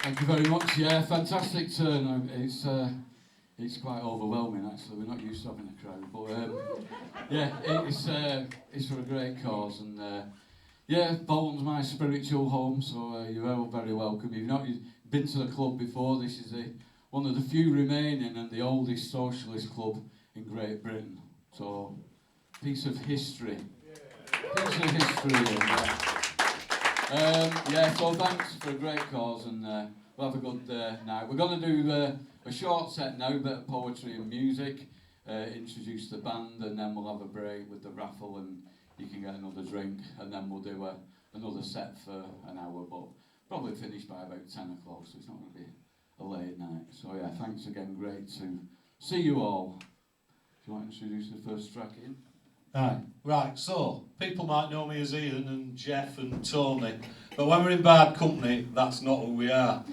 Thank you very much. Yeah, fantastic turnout. It's quite overwhelming actually. We're not used to having a crowd, but yeah, it's for a great cause, and yeah, Bolton's my spiritual home, so you're all very welcome. If you've not been to the club before, this is one of the few remaining and the oldest socialist club in Great Britain. So, piece of history. Piece of history. Yeah, so thanks for a great cause, and we'll have a good night. We're going to do a short set now, a bit of poetry and music, introduce the band, and then we'll have a break with the raffle, and you can get another drink, and then we'll do another set for an hour, but probably finish by about 10 o'clock, so it's not going to be a late night. So yeah, thanks again, great to see you all. Do you want to introduce the first track, Ian? Aye. Right, so people might know me as Ian and Jeff and Tony, but when we're in bad company, that's not who we are.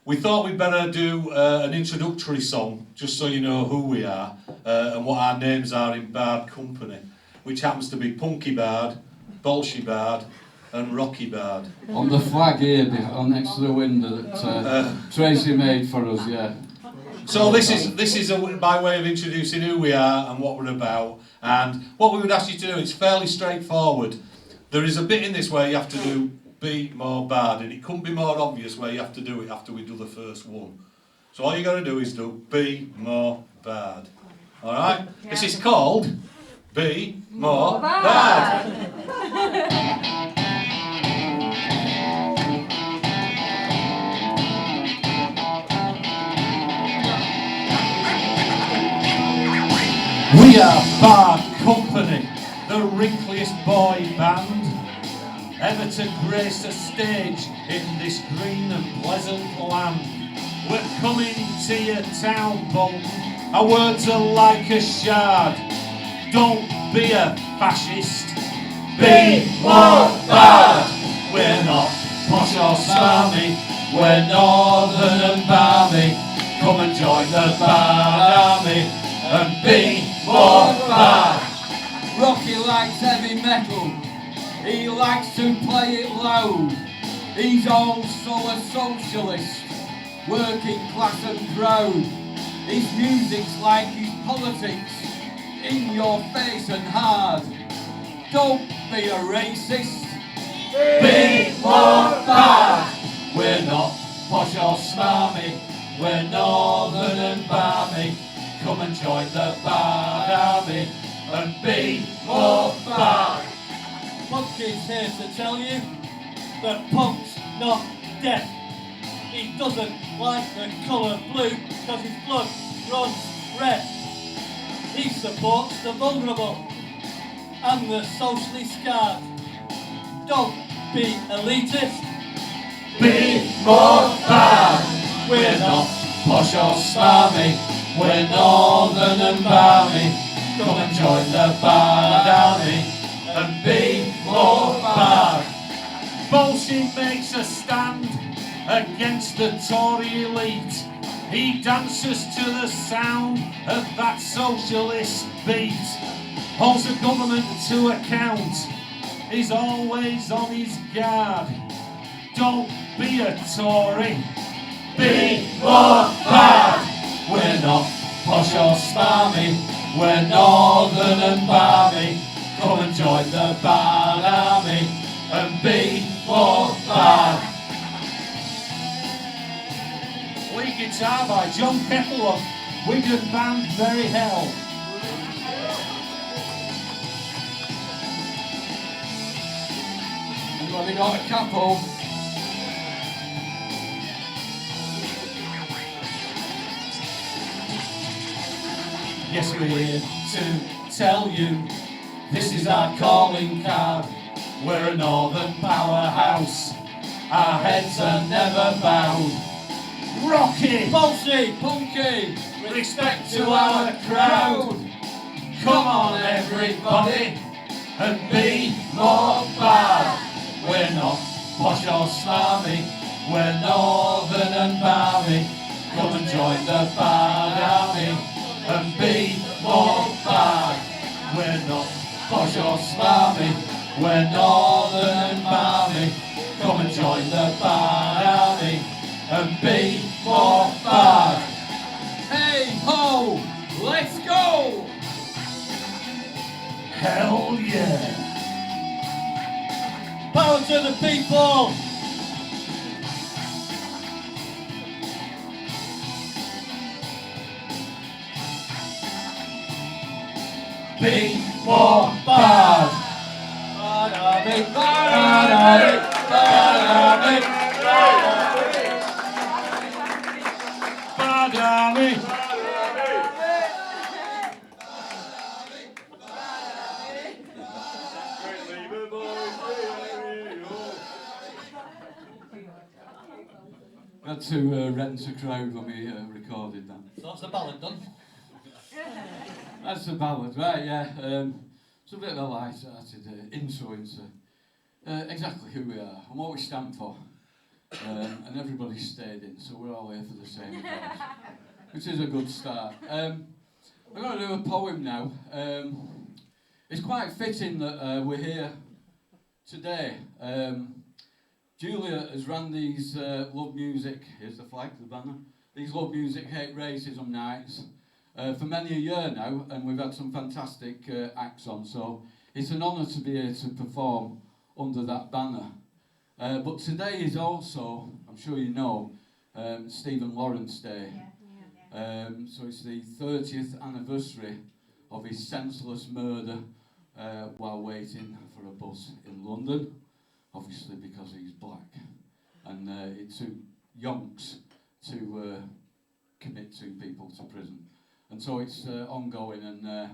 We thought we'd better do an introductory song, just so you know who we are and what our names are in bad company, which happens to be Punky Bard, Bolshy Bard and Rocky Bard. On the flag here, next to the window that Tracy made for us, yeah. So this is by way of introducing who we are and what we're about, and what we would ask you to do. It's fairly straightforward. There is a bit in this where you have to do be more bad, and it couldn't be more obvious where you have to do it after we do the first one. So all you got to do is do be more bad. All right. Yeah. This is called Be More Bad. We are Bad Company, the wrinkliest boy band ever to grace a stage in this green and pleasant land. We're coming to your town, Bolton. Our words are like a shard. Don't be a fascist. Be more bad. We're not posh or smarmy. We're northern and balmy. Come and join the bad army and be more bad. Rocky likes heavy metal. He likes to play it loud. He's also a socialist, working class and proud. His music's like his politics, in your face and hard. Don't be a racist. Be more bad. We're not posh or smarmy. We're northern and balmy. Come and join the bad army and be more bad. Punky's here to tell you that Punk's not deaf. He doesn't like the colour blue because his blood runs red. He supports the vulnerable and the socially scarred. Don't be elitist. Be more bad. We're not posh or smarmy. We're northern and balmy. Come and join the bad army and be more bad. Bolton makes a stand against the Tory elite. He dances to the sound of that socialist beat. Holds the government to account. He's always on his guard. Don't be a Tory. Be more bad. We're not posh or smarmy. We're northern and balmy. Come and join the bad army and be more bad. Lead guitar by John Kettle, Wigan band Very Hell. Anybody got a capo? Yes, we're here to tell you this is our calling card. We're a northern powerhouse. Our heads are never bowed. Rocky, Bolshy, Punky, respect to our crowd. Come on, everybody, and be more bad. We're not posh or smarmy. We're northern and balmy. Come and join the bad army and be more bad. We're not posh or smarmy. We're northern and balmy. Come and join the bad army be more bad. Hey ho, let's go! Hell yeah. Power to the people! Be more bad. Bad army, Bad army, bad army, bad army. Had to rent a crowd when we recorded that. So that's the ballad done. That's the ballad, right, yeah. It's a bit of a light-hearted intro into exactly who we are and what we stand for. And everybody stayed in, so we're all here for the same cause, which is a good start. We're going to do a poem now. It's quite fitting that we're here today. Julia has run these Love Music, here's the flag, the banner, these Love Music Hate Racism nights for many a year now, and we've had some fantastic acts on, so it's an honour to be here to perform under that banner. But today is also, I'm sure you know, Stephen Lawrence Day. So it's the 30th anniversary of his senseless murder while waiting for a bus in London, obviously because he's black. And it took yonks to commit 2 people to prison. And so it's ongoing, and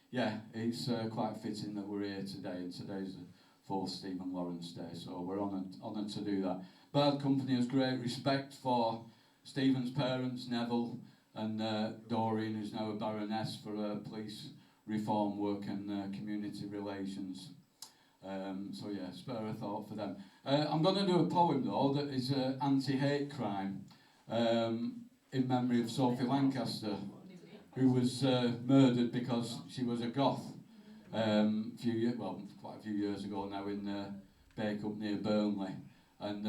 yeah, it's quite fitting that we're here today, and today's the 4th Stephen Lawrence Day, so we're honoured to do that. Bad Company has great respect for Stephen's parents, Neville, and Doreen, who's now a Baroness, for police reform work and community relations. So yeah, spare a thought for them. I'm going to do a poem though that is anti-hate crime in memory of Sophie Lancaster, who was murdered because she was a goth quite a few years ago now in Bacup near Burnley. And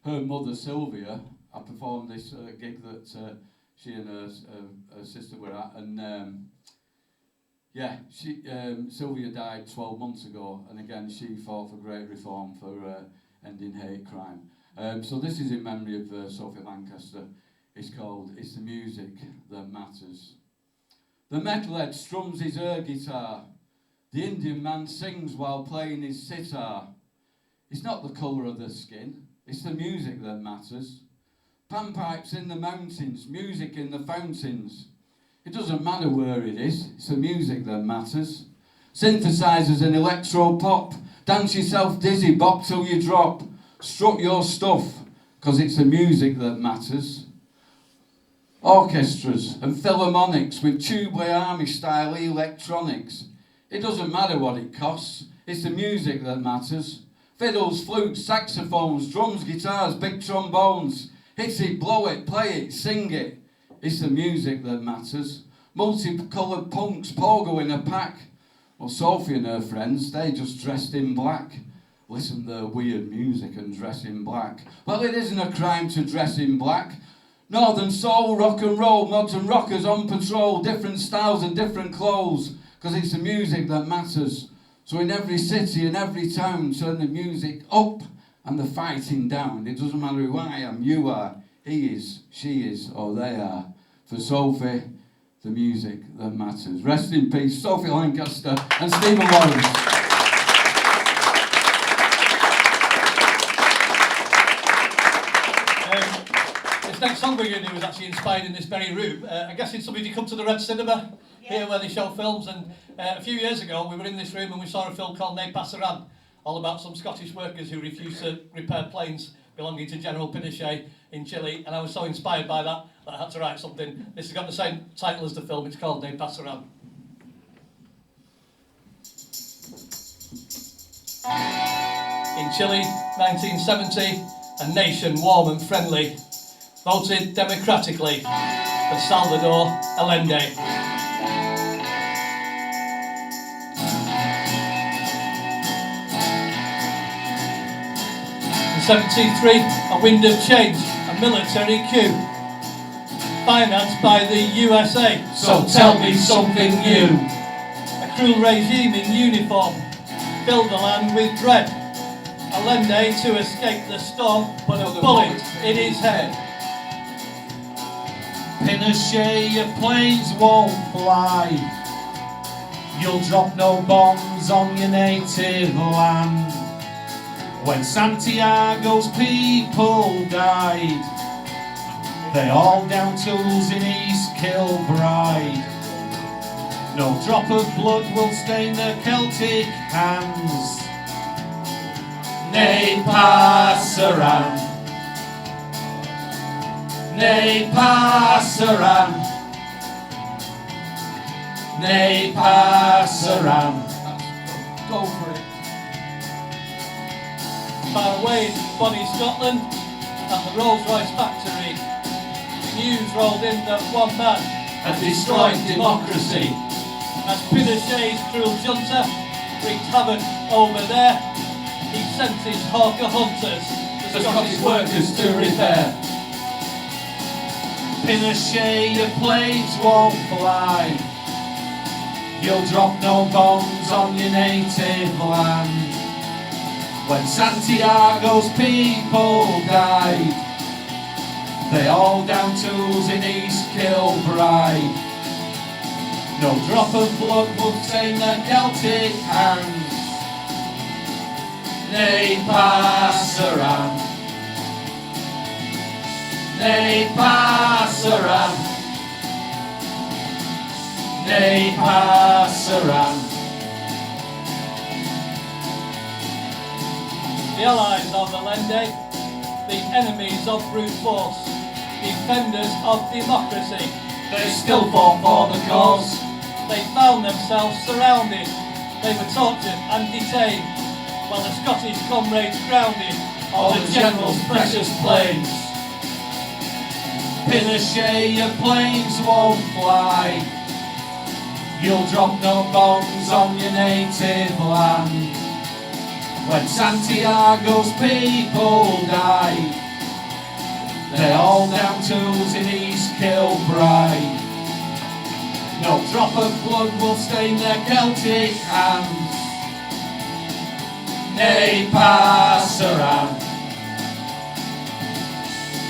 her mother Sylvia, I performed this gig that she and her sister were at, and Sylvia died 12 months ago, and again she fought for great reform for ending hate crime. So this is in memory of Sophie Lancaster. It's called It's the Music That Matters. The metalhead strums his air guitar. The Indian man sings while playing his sitar. It's not the colour of the skin, it's the music that matters. Panpipes in the mountains, music in the fountains. It doesn't matter where it is, it's the music that matters. Synthesizers and electro pop. Dance yourself dizzy, bop till you drop. Strut your stuff, 'cause it's the music that matters. Orchestras and philharmonics with tubular army style electronics. It doesn't matter what it costs, it's the music that matters. Fiddles, flutes, saxophones, drums, guitars, big trombones. Hit it, blow it, play it, sing it. It's the music that matters. Multicoloured punks, pogo in a pack. Well, Sophie and her friends, they just dressed in black. Listen to their weird music and dress in black. Well, it isn't a crime to dress in black. Northern soul, rock and roll, modern rockers on patrol, different styles and different clothes, 'cause it's the music that matters. So in every city and every town, turn the music up and the fighting down. It doesn't matter who I am, you are, he is, she is, or they are. For Sophie, the music that matters. Rest in peace, Sophie Lancaster and Stephen Lawrence. This next song we're going to do was actually inspired in this very room. I guess it's somebody to come to the Red Cinema here where they show films, and a few years ago we were in this room and we saw a film called Ne Passeran, all about some Scottish workers who refused to repair planes belonging to General Pinochet in Chile, and I was so inspired by that that I had to write something. This has got the same title as the film, it's called Ne Passeran. In Chile, 1970, a nation warm and friendly voted democratically for Salvador Allende. In 73, a wind of change, a military coup, financed by the USA. So tell me something new. A cruel regime in uniform filled the land with dread. Allende to escape the storm, but a bullet in his head. Pinochet, your planes won't fly. You'll drop no bombs on your native land. When Santiago's people died, they all down tools in East Kilbride. No drop of blood will stain their Celtic hands. Ne passaran, ne passaran, ne passaran. Go for it. Far away in bonny Scotland, at the Rolls-Royce factory, the news rolled in that one man And destroyed democracy. as Pinochet's cruel junta wreaked havoc over there. He sent his hawker hunters, The Scottish workers to repair. Pinochet, your planes won't fly. You'll drop no bombs on your native land. When Santiago's people died, they all down tools in East Kilbride. No drop of blood will stain their Celtic hands. Ne passaran, ne passaran, ne passaran. the allies of Allende, the enemies of brute force, defenders of democracy. They still fought for the cause. They found themselves surrounded. They were tortured and detained, while the Scottish comrades grounded All the general's precious planes. Pinochet, your planes won't fly. You'll drop no bombs on your native land. When Santiago's people died, they all down tools in East Kilbride. No drop of blood will stain their Celtic hands. Ne passaran,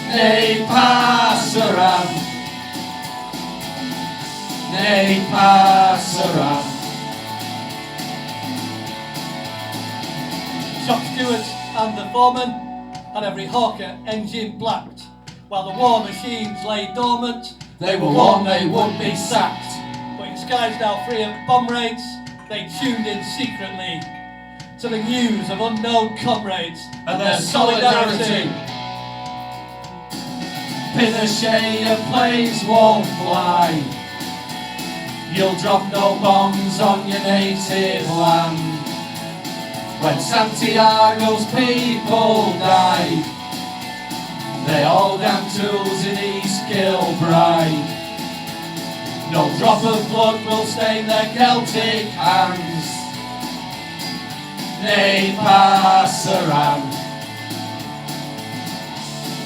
ne passaran, ne passaran. Shop stewards and the foreman had every hawker engine blacked, while the war machines lay dormant. They were warned they would be sacked. But in skies now free of bomb raids, they tuned in secretly to the news of unknown comrades And their solidarity. Pinochet, your planes won't fly. You'll drop no bombs on your native land. When Santiago's people died, they all down tools in East Kilbride. No drop of blood will stain their Celtic hands. Ne passaran,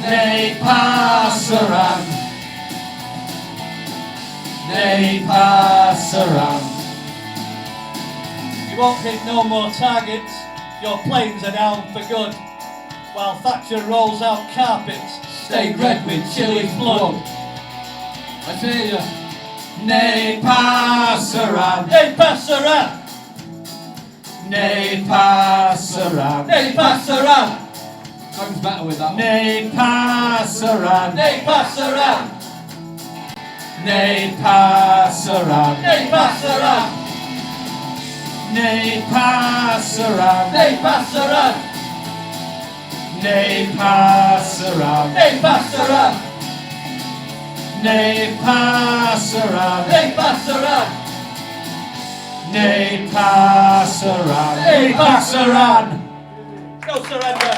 ne passaran, ne passaran. You won't hit no more targets, your planes are down for good, while Thatcher rolls out carpets stained red with Chile's blood. I tell you, Ne passaran, Ne passaran! ne passaran, Ne passaran! sounds better with that one. ne passaran, Ne passaran! ne passaran, Ne passaran! ne passaran, Ne passaran! ne passaran, Ne passaran! ne passaran, Ne passaran! ne passaran, Ne passaran. No surrender!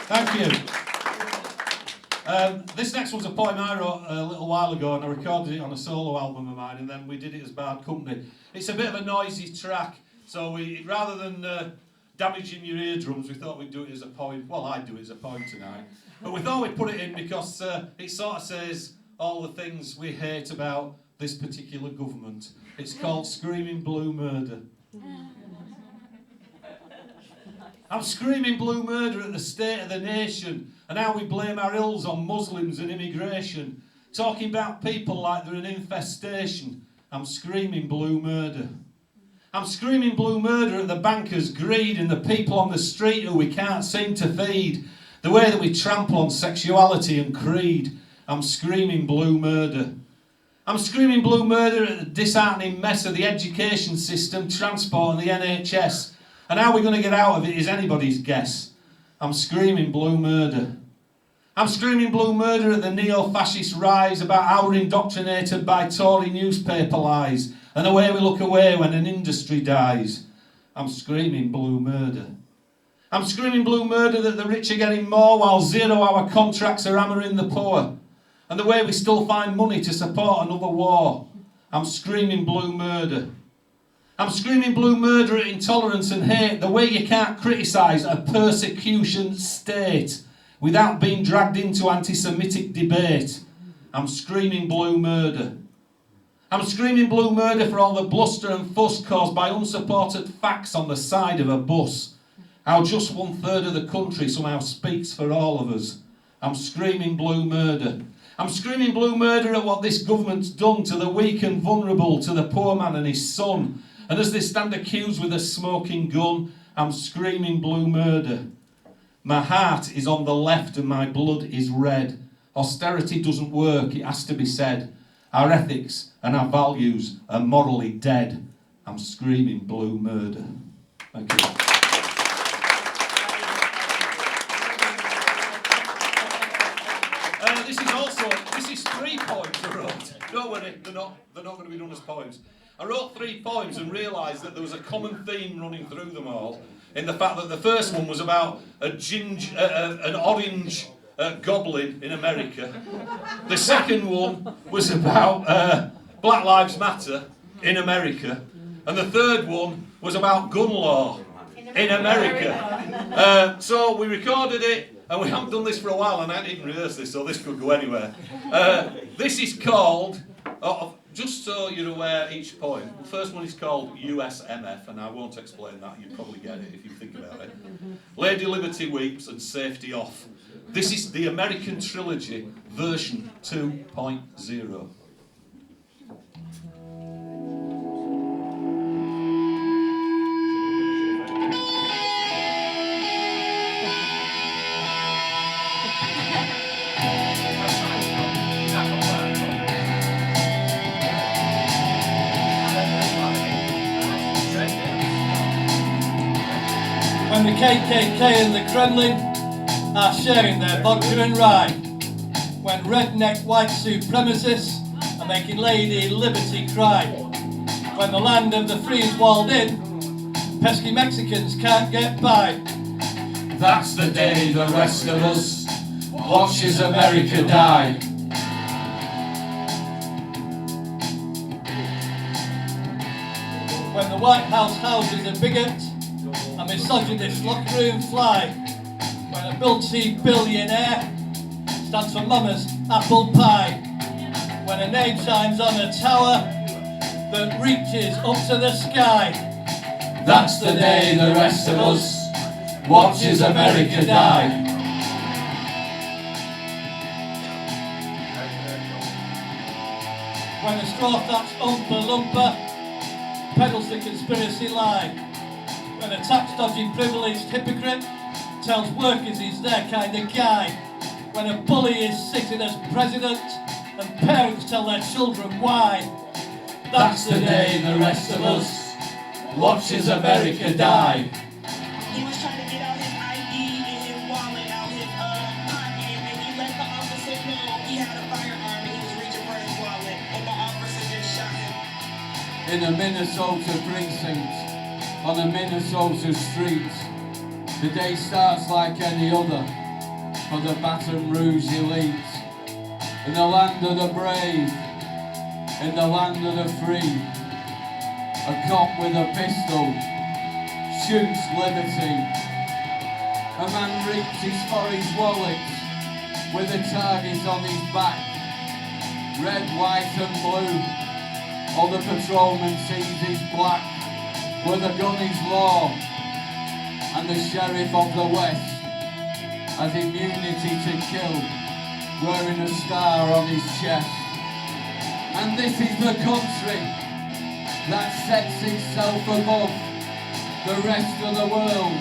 Thank you. This next one's a poem I wrote a little while ago, and I recorded it on a solo album of mine, and then we did it as Bard Company. It's a bit of a noisy track, so we rather than damaging your eardrums, we thought we'd do it as a poem. Well, I'd do it as a poem tonight. But we thought we'd put it in because it sort of says all the things we hate about this particular government. It's called Screaming Blue Murder. I'm screaming blue murder at the state of the nation and how we blame our ills on Muslims and immigration. Talking about people like they're an infestation. I'm screaming blue murder. I'm screaming blue murder at the bankers' greed and the people on the street who we can't seem to feed. The way that we trample on sexuality and creed. I'm screaming blue murder. I'm screaming blue murder at the disheartening mess of the education system, transport and the NHS. And how we're going to get out of it is anybody's guess. I'm screaming blue murder. I'm screaming blue murder at the neo-fascist rise about how we're indoctrinated by Tory newspaper lies and the way we look away when an industry dies. I'm screaming blue murder. I'm screaming blue murder that the rich are getting more while 0-hour contracts are hammering the poor. And the way we still find money to support another war. I'm screaming blue murder. I'm screaming blue murder at intolerance and hate, the way you can't criticise a persecution state without being dragged into anti-Semitic debate. I'm screaming blue murder. I'm screaming blue murder for all the bluster and fuss caused by unsupported facts on the side of a bus. How just 1/3 of the country somehow speaks for all of us. I'm screaming blue murder. I'm screaming blue murder at what this government's done to the weak and vulnerable, to the poor man and his son. And as they stand accused with a smoking gun, I'm screaming blue murder. My heart is on the left and my blood is red. Austerity doesn't work, it has to be said. Our ethics and our values are morally dead. I'm screaming blue murder. Thank you. This is 3 poems I wrote. Don't worry, they're not going to be done as poems. I wrote 3 poems and realised that there was a common theme running through them all, in the fact that the first one was about an orange goblin in America. The second one was about Black Lives Matter in America. And the third one was about gun law in America. So we recorded it, and we haven't done this for a while, and I hadn't even rehearsed this, so this could go anywhere. This is called, just so you're aware, each poem. The first one is called USMF, and I won't explain that, you probably get it if you think about it. Lady Liberty Weeps and Safety Off. This is the American Trilogy, version 2.0. When the KKK and the Kremlin are sharing their vodka and rye. When redneck white supremacists are making Lady Liberty cry. When the land of the free is walled in, pesky Mexicans can't get by. That's the day the rest of us watches America die. When the White House houses a bigot, a misogynist locker room fly. When a multi-billionaire stands for Mama's apple pie. When a name shines on a tower that reaches up to the sky. That's the day the rest of us watches America die. When a straw-thatched Oompa-Loompa peddles the conspiracy lie. When a tax-dodging privileged hypocrite tells workers he's their kind of guy. When a bully is sitting as president and parents tell their children why. That's the day the rest of us watches America die. He was trying to get out his ID and his wallet out his pocket, and he let the officer know he had a firearm and he was reaching for his wallet, and the officer just shot him. In a Minnesota precinct, on a Minnesota street, the day starts like any other for the Baton Rouge elite. In the land of the brave, in the land of the free, a cop with a pistol shoots liberty. A man reaches for his wallet with a target on his back. Red, white and blue. All the patrolman sees is black. Where the gun is law. And the sheriff of the West has immunity to kill, wearing a star on his chest. And this is the country that sets itself above the rest of the world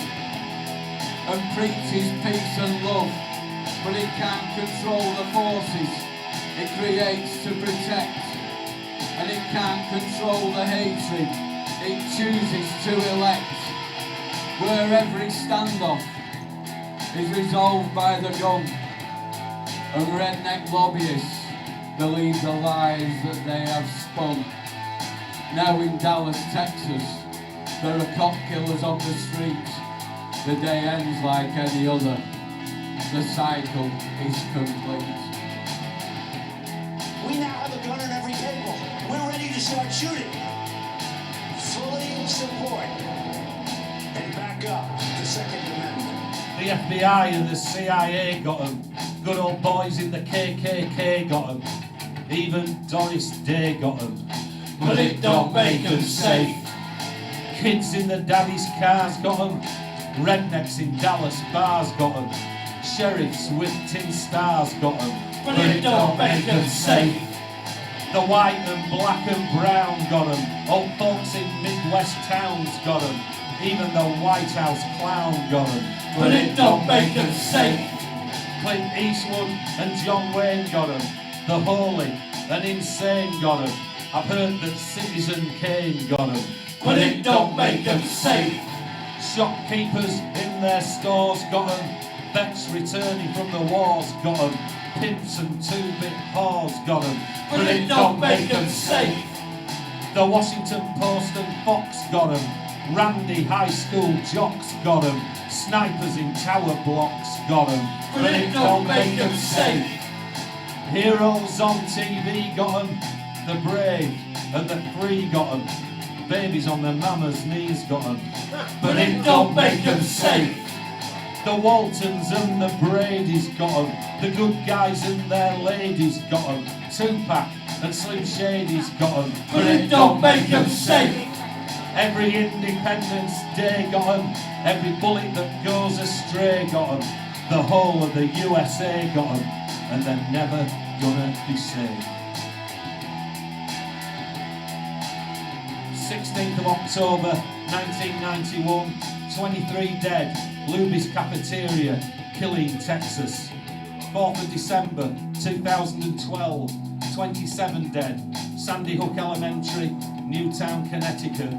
and preaches peace and love, but it can't control the forces it creates to protect, and it can't control the hatred it chooses to elect, where every standoff is resolved by the gun, and redneck lobbyists believe the lies that they have spun. Now in Dallas, Texas, there are cop killers on the streets. The day ends like any other. The cycle is complete. We now have a gun on every table. We're ready to start shooting. Fully support and back up the Second Amendment. The FBI and the CIA got them. Good old boys in the KKK got them. Even Doris Day got them. But it don't make them safe. Kids in the daddy's cars got them. Rednecks in Dallas bars got them. Sheriffs with tin stars got them. But it don't make them safe. The white and black and brown got them. Old folks in Midwest towns got them. Even the White House clown got them. But it don't make them safe. Clint Eastwood and John Wayne got them. The holy and insane got them. I've heard that Citizen Kane got them. But it don't make them safe. Shopkeepers in their stores got them. Vets returning from the wars got them. Pimps and two-bit whores got them. But it don't make them safe. The Washington Post and Fox got them. Randy high school jocks got them. Snipers in tower blocks got them. But it don't make them safe. Heroes on TV got them. The brave and the free got them. Babies on their mama's knees got them. But it don't make them safe. The Waltons and the Bradys got them. The good guys and their ladies got them. Tupac and Slim Shady's got them. But it don't make them safe. Every Independence Day got them. Every bullet that goes astray got them. The whole of the USA got them. And they're never gonna be saved. 16th of October 1991, 23 dead, Luby's Cafeteria, Killeen, Texas. 4th of December 2012, 27 dead, Sandy Hook Elementary, Newtown, Connecticut.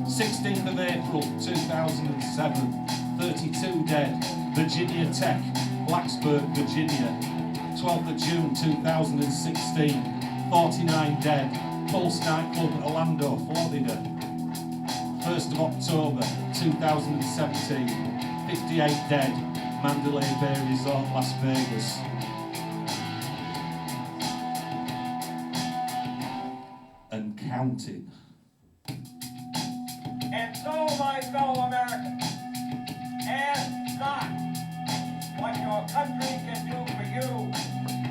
16th of April 2007, 32 dead, Virginia Tech, Blacksburg, Virginia. 12th of June 2016, 49 dead, Pulse nightclub, Orlando, Florida. 1st of October 2017, 58 dead, Mandalay Bay Resort, Las Vegas. And counting. And so, my fellow Americans, ask not what your country can do for you,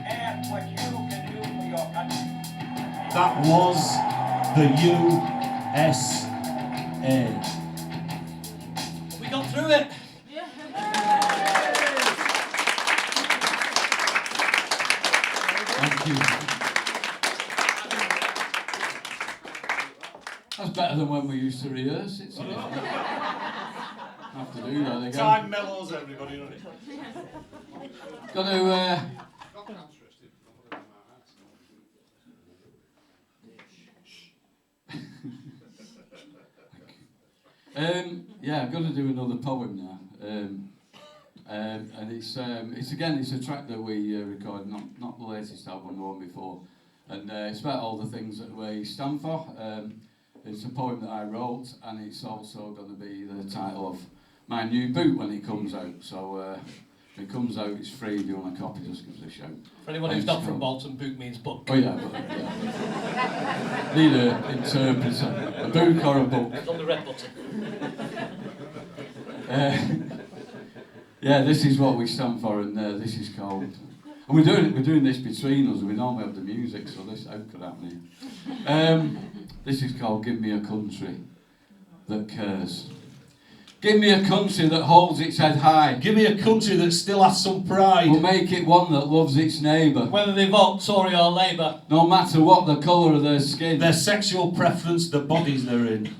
ask what you can do for your country. That was the USA. We got through it. Thank you. That's better than when we used to rehearse it. So have to do that again. Time mellows everybody, doesn't it? Got to. Yeah, I've got to do another poem now, and it's a track that we recorded, not the latest album, the one before, and it's about all the things that we stand for. It's a poem that I wrote, and it's also going to be the title of my new book when it comes out. So if it comes out, it's free. If you want a copy, just give us a shout. For anyone who's not from Bolton, book means book. Oh yeah, need an interpreter, a book or a book. It's on the red button. Yeah, this is what we stand for, and this is called. And we're doing this between us. We normally have the music, so this how could happen here. This is called "Give Me a Country That Cares." Give me a country that holds its head high. Give me a country that still has some pride. We'll make it one that loves its neighbour. Whether they vote Tory or Labour. No matter what the colour of their skin. Their sexual preference, the bodies they're in.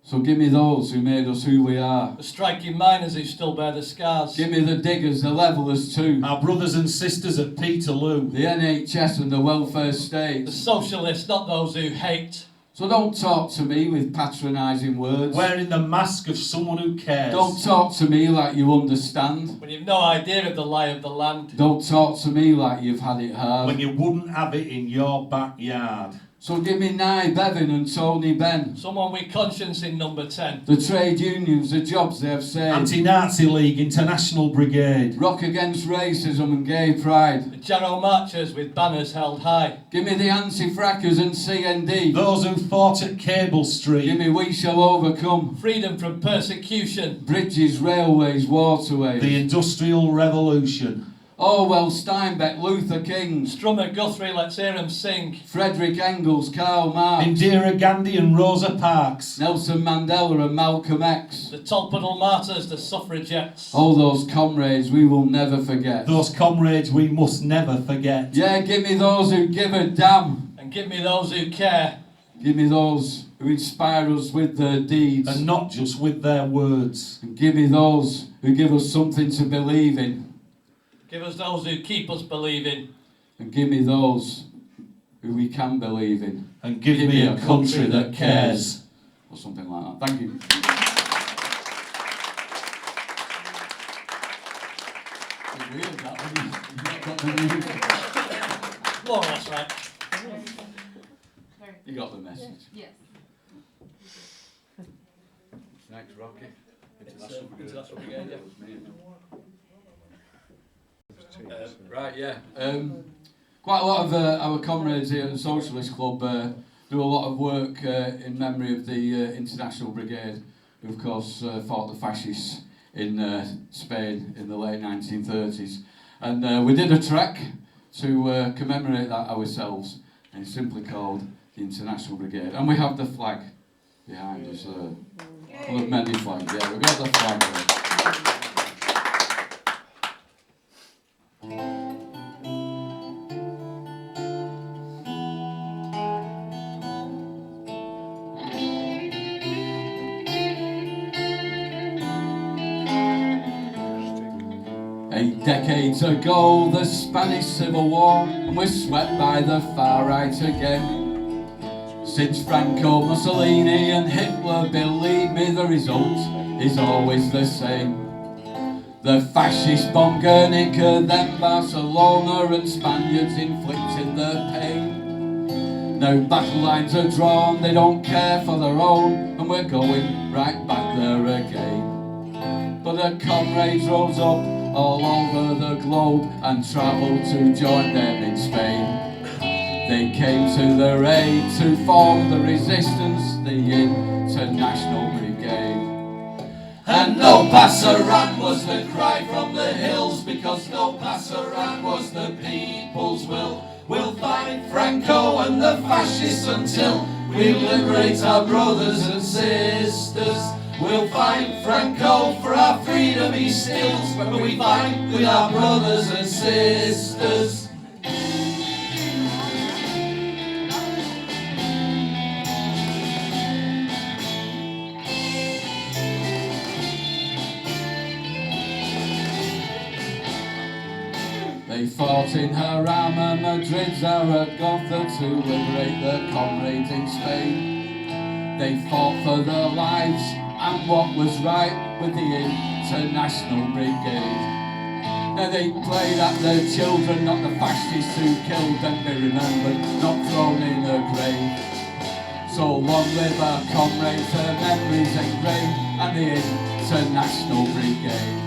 So give me those who made us who we are. The striking miners who still bear the scars. Give me the diggers, the levellers too. Our brothers and sisters at Peterloo. The NHS and the welfare The state. socialists, not those who hate. So don't talk to me with patronising words. Wearing the mask of someone who cares. Don't talk to me like you understand. When you've no idea of the lie of the land. Don't talk to me like you've had it hard. When you wouldn't have it in your backyard. So give me Nye Bevan and Tony Benn. Someone with conscience in number 10. The trade unions, the jobs they have saved. Anti-Nazi League, International Brigade. Rock against racism and gay pride. The Jarrow marchers with banners held high. Give me the anti-frackers and CND. Those who fought at Cable Street. Give me We Shall Overcome. Freedom from persecution. Bridges, railways, waterways. The Industrial Revolution. Orwell, Steinbeck, Luther King. Strummer Guthrie, let's hear 'em sing. Frederick Engels, Karl Marx. Indira Gandhi and Rosa Parks. Nelson Mandela and Malcolm X. The Tolpuddle martyrs, the suffragettes. All those comrades we will never forget. Those comrades we must never forget. Yeah, give me those who give a damn. And give me those who care. Give me those who inspire us with their deeds. And not just with their words. And give me those who give us something to believe in. Give us those who keep us believing. And give me those who we can believe in. And give me a country that cares. Or something like that. Thank you. It's weird that, isn't it? You've not got the music. More or less right. You got the message. Yes. Next, Rocky. International Brigade, yeah. Right, yeah. Quite a lot of our comrades here at the Socialist Club do a lot of work in memory of the International Brigade, who of course fought the fascists in Spain in the late 1930s. And we did a trek to commemorate that ourselves, and it's simply called the International Brigade. And we have the flag behind us, one of many flags. Yeah, we've got the flag there. Decades ago, the Spanish Civil War, and we're swept by the far right again. Since Franco, Mussolini and Hitler, believe me, the result is always the same. The fascists bombed Guernica, then Barcelona, and Spaniards inflicted the pain. Now battle lines are drawn, they don't care for their own, and we're going right back there again. But the comrades rose up all over the globe and travelled to join them in Spain. They came to their aid to form the resistance, the International Brigade. And no passerán was the cry from the hills, because no passerán was the people's will. We'll fight Franco and the fascists until we liberate our brothers and sisters. We'll fight Franco for our freedom he steals, but we fight with our brothers and sisters. They fought in Jarama, Madrid, Zaragoza to liberate their comrades in Spain. They fought for their lives and what was right with the International Brigade. Now they played at their children, not the fascists who killed them, be remembered, not thrown in a grave. So long live our comrades, their memories engraved, and the International Brigade.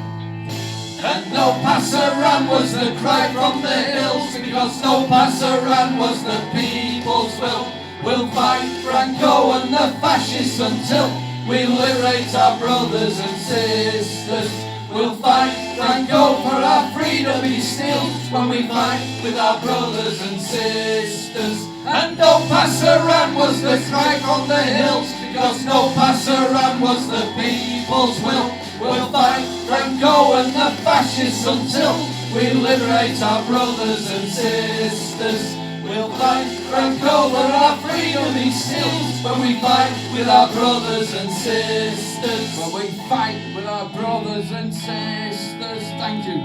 And no passerán was the cry from the hills, because no passerán was the people's will. We'll fight Franco and the fascists until we liberate our brothers and sisters. We'll fight and go for our freedom, be still, when we fight with our brothers and sisters. And no passaran was the cry on the hills, because no passaran was the people's will. We'll fight and go and the fascists until we liberate our brothers and sisters. We'll fight and go for our freedom, be still, when we fight with our brothers and sisters. When we fight with our brothers and sisters. Thank you.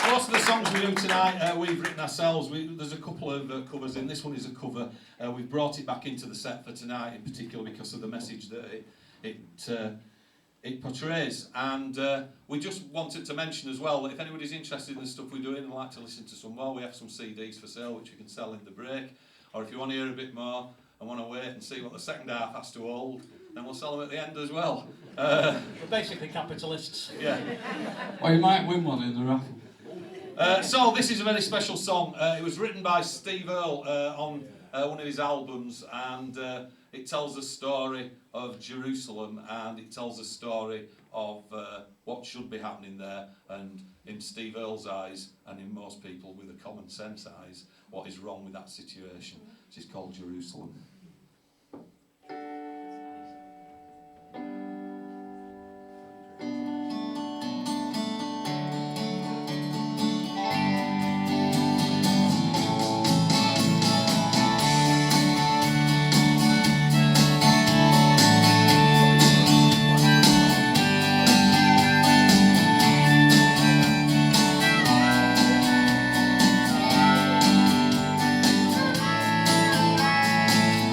Most of the songs we do tonight, we've written ourselves. There's a couple of covers in. This one is a cover. We've brought it back into the set for tonight, in particular because of the message that it portrays. And we just wanted to mention as well that if anybody's interested in the stuff we're doing and like to listen to some more, we have some CDs for sale which we can sell in the break. Or if you want to hear a bit more and want to wait and see what the second half has to hold, then we'll sell them at the end as well. We're basically capitalists. Yeah. Well, you might win one in the raffle. So this is a very special song. It was written by Steve Earle on one of his albums, and it tells the story of Jerusalem, and it tells the story of what should be happening there, and in Steve Earle's eyes, and in most people with a common sense eyes, what is wrong with that situation. This is called Jerusalem.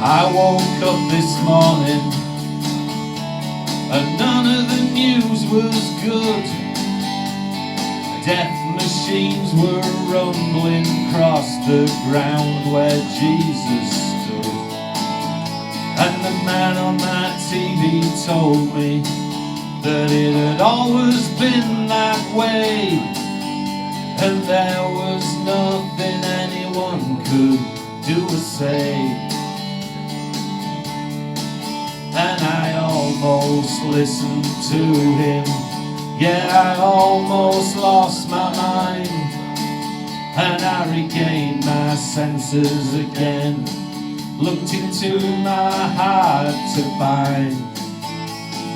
I woke up this morning and none of the news was good. Death machines were rumbling across the ground where Jesus stood. And the man on my TV told me that it had always been that way, and there was nothing anyone could do or say. And I almost listened to him, yeah, I almost lost my mind. And I regained my senses again, looked into my heart to find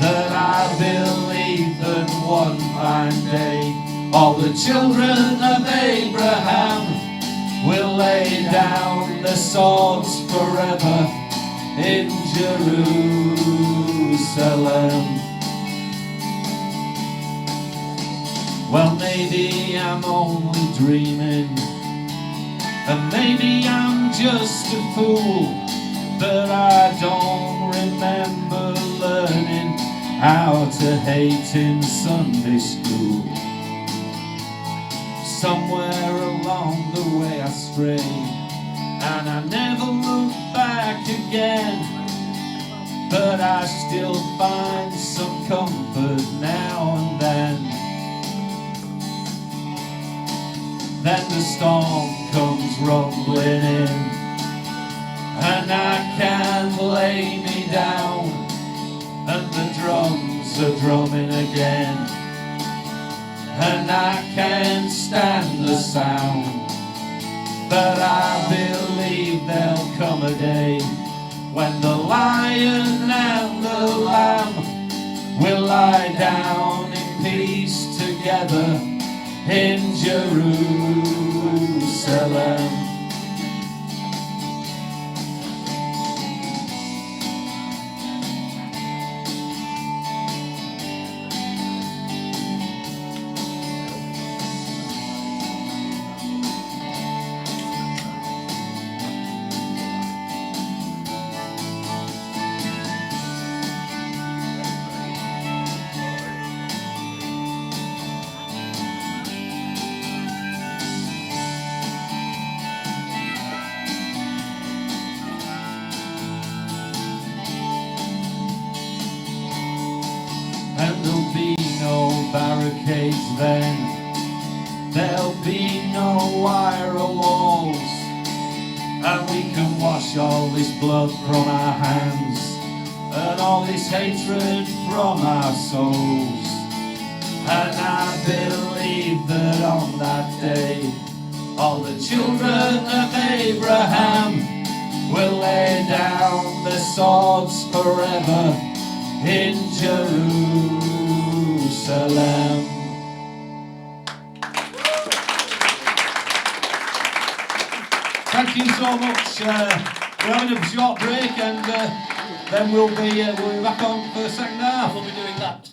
that I believe that one fine day all the children of Abraham will lay down their swords forever in Jerusalem. Well, maybe I'm only dreaming, and maybe I'm just a fool, but I don't remember learning how to hate in Sunday school. Somewhere along the way I strayed, and I never looked back again, but I still find some comfort now and then. Then the storm comes rumbling in, and I can't lay me down, and the drums are drumming again, and I can't stand the sound. But I believe there'll come a day when the lion and the lamb will lie down in peace together in Jerusalem. And there'll be no barricades then, there'll be no wire walls, and we can wash all this blood from our hands and all this hatred from our souls. And I believe that on that day all the children of Abraham will lay down their swords forever in Jerusalem. Thank you so much. We're having a short break, and then we'll be back on for the second half. We'll be doing that.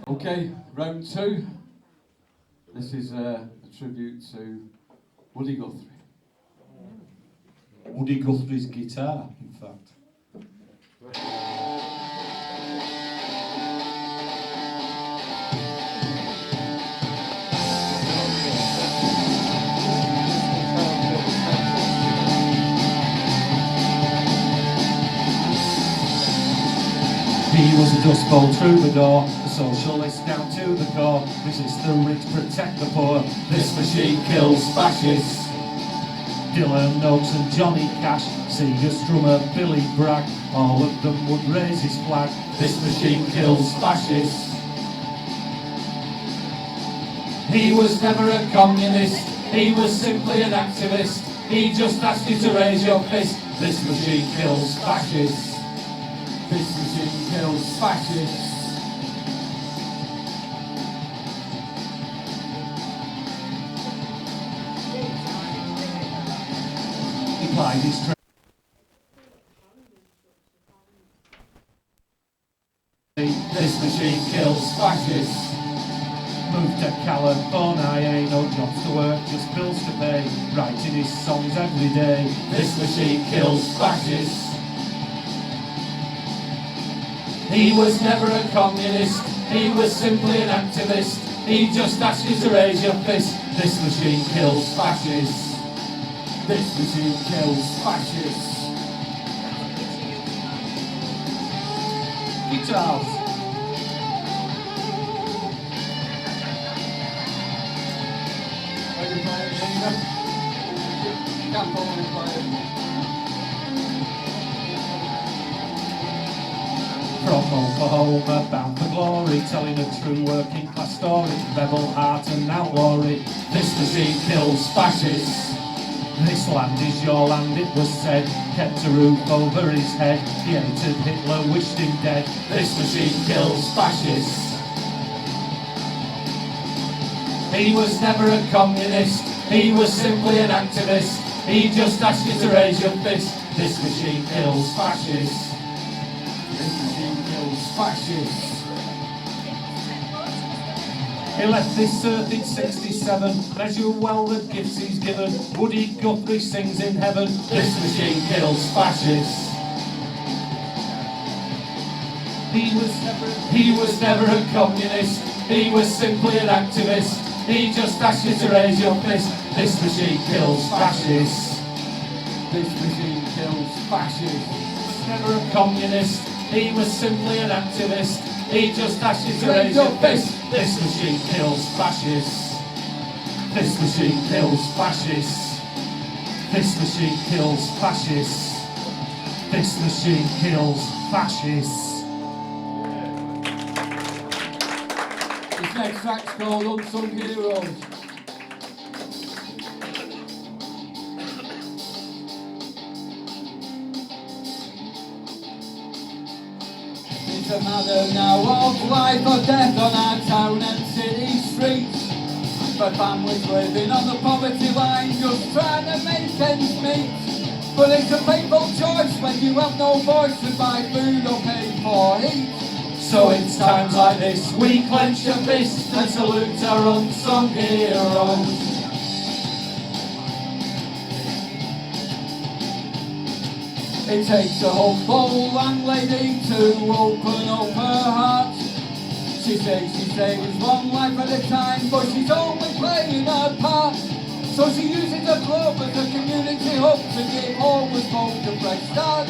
Okay, round two. This is a tribute to Woody Guthrie. Woody Guthrie's guitar, in fact. He was a Dust Bowl troubadour, a socialist down to the core. Resist the rich, protect the poor. This machine kills fascists. Dylan Oaks and Johnny Cash, Seeger Strummer, Billy Bragg, all of them would raise his flag. This machine kills fascists. He was never a communist, he was simply an activist. He just asked you to raise your fist. This machine kills fascists. This machine kills fascists. He plied his trade. This machine kills fascists. Moved to California, ain't no jobs to work, just bills to pay. Writing his songs every day. This machine kills fascists. He was never a communist, he was simply an activist. He just asked you to raise your fist. This machine kills fascists. This machine kills fascists. Guitars. Are you playing it, Linda? Can't probably play it. From Oklahoma, bound for glory, telling a true working class story, rebel heart and outlawry. This machine kills fascists. This land is your land, it was said, kept a roof over his head. He hated Hitler, wished him dead. This machine kills fascists. He was never a communist, he was simply an activist. He just asked you to raise your fist. This machine kills fascists. This machine kills fascists. He left this earth in 67. Measure well the gifts he's given. Woody Guthrie sings in heaven. This machine kills fascists. He was never a communist. He was simply an activist. He just asked you to raise your fist. This machine kills fascists. This machine kills fascists. He was never a communist. He was simply an activist. He just asked you to raise your fist. This machine kills fascists. This machine kills fascists. This machine kills fascists. This machine kills fascists. This next track's called Unsung Heroes. It's a matter now of life or death on our town and city streets. For families living on the poverty line, just trying to make ends meet. But it's a painful choice when you have no voice to buy food or pay for heat. So it's times like this we clench a fist and salute our unsung heroes. It takes a humble landlady to open up her heart. She saves one life at a time, but she's only playing her part. So she uses the club as a community hub to give always hope to fresh start.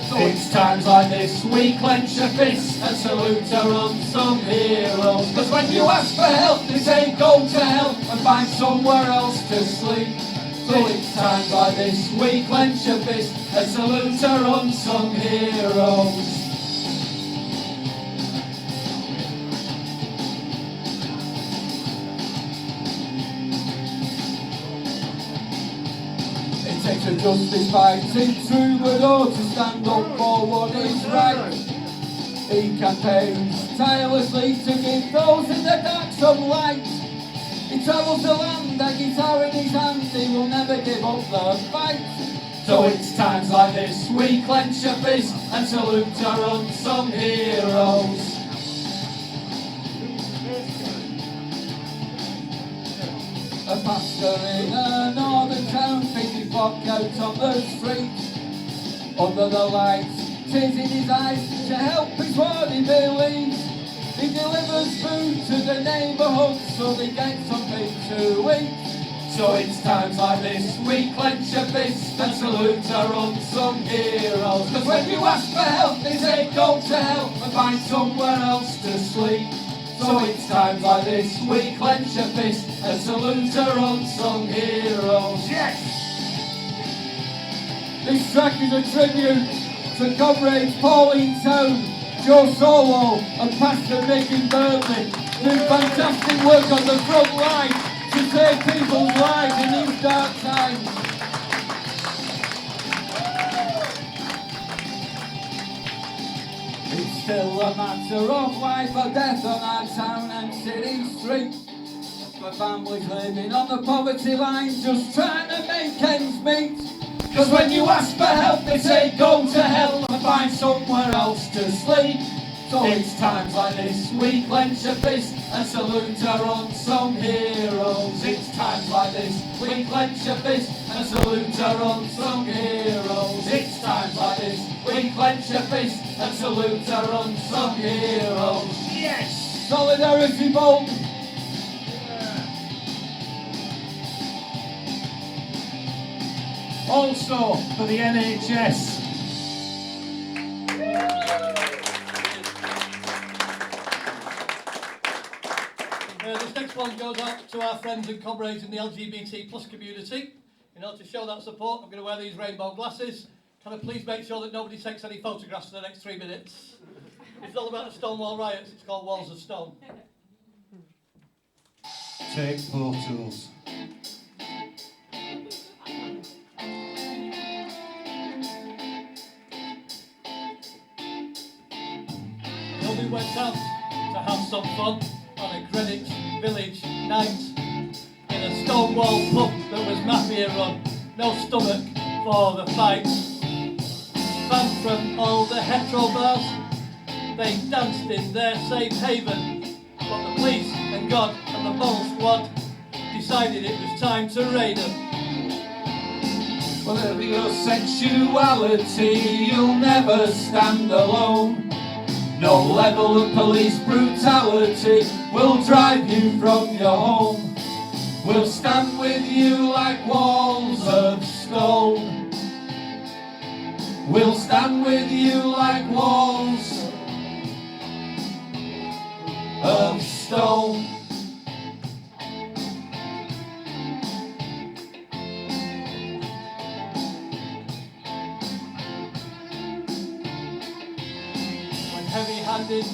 So It's times like this we clench a fist and salute our unsung heroes. Cause when you ask for help, they say go to hell and find somewhere else to sleep. So it's times like this we clench a fist and salute our unsung heroes. It takes a justice fighting troubadour to stand up for what is right. He campaigns tirelessly to give those in the dark some light. He travels the land, a guitar in his hand, he will never give up the fight. So it's times like this we clench a fist and salute our unsung heroes. A pastor in a northern town picking flock out on the street. Under the lights, tears in his eyes to help his what he believes. He delivers food to the neighbourhood so they get something to eat. So it's times like this we clench a fist and salute our unsung heroes. Cause when you ask for help they say go to hell and find somewhere else to sleep. So it's times like this we clench a fist and salute our unsung heroes. Yes! This track is a tribute to comrades Pauline Town, Joe Solo and Pastor Mick in Burnley, doing fantastic work on the front line to save people's lives in these dark times. It's still a matter of life or death on our town and city street. For families living on the poverty line, just trying to make ends meet. Cause when you ask for help they say go to hell and find somewhere else to sleep. So it's times like this we clench a fist and salute our unsung heroes. It's times like this we clench a fist and salute our unsung heroes. It's times like this we clench a fist and salute our unsung heroes. Yes! Solidarity Bolton! Also for the NHS. This next one goes out to our friends and comrades in the LGBT plus community. In order to show that support, I'm going to wear these rainbow glasses. Can I please make sure that nobody takes any photographs for the next 3 minutes? It's all about the Stonewall riots. It's called Walls of Stone. Take photos. We went out to have some fun on a Greenwich Village night in a Stonewall pub that was mafia run. No stomach for the fight. Fans from all the hetero bars, they danced in their safe haven. But the police and God and the mole squad decided it was time to raid them. Whatever your sexuality, you'll never stand alone. No level of police brutality will drive you from your home. We'll stand with you like walls of stone. We'll stand with you like walls of stone. Heavy-handed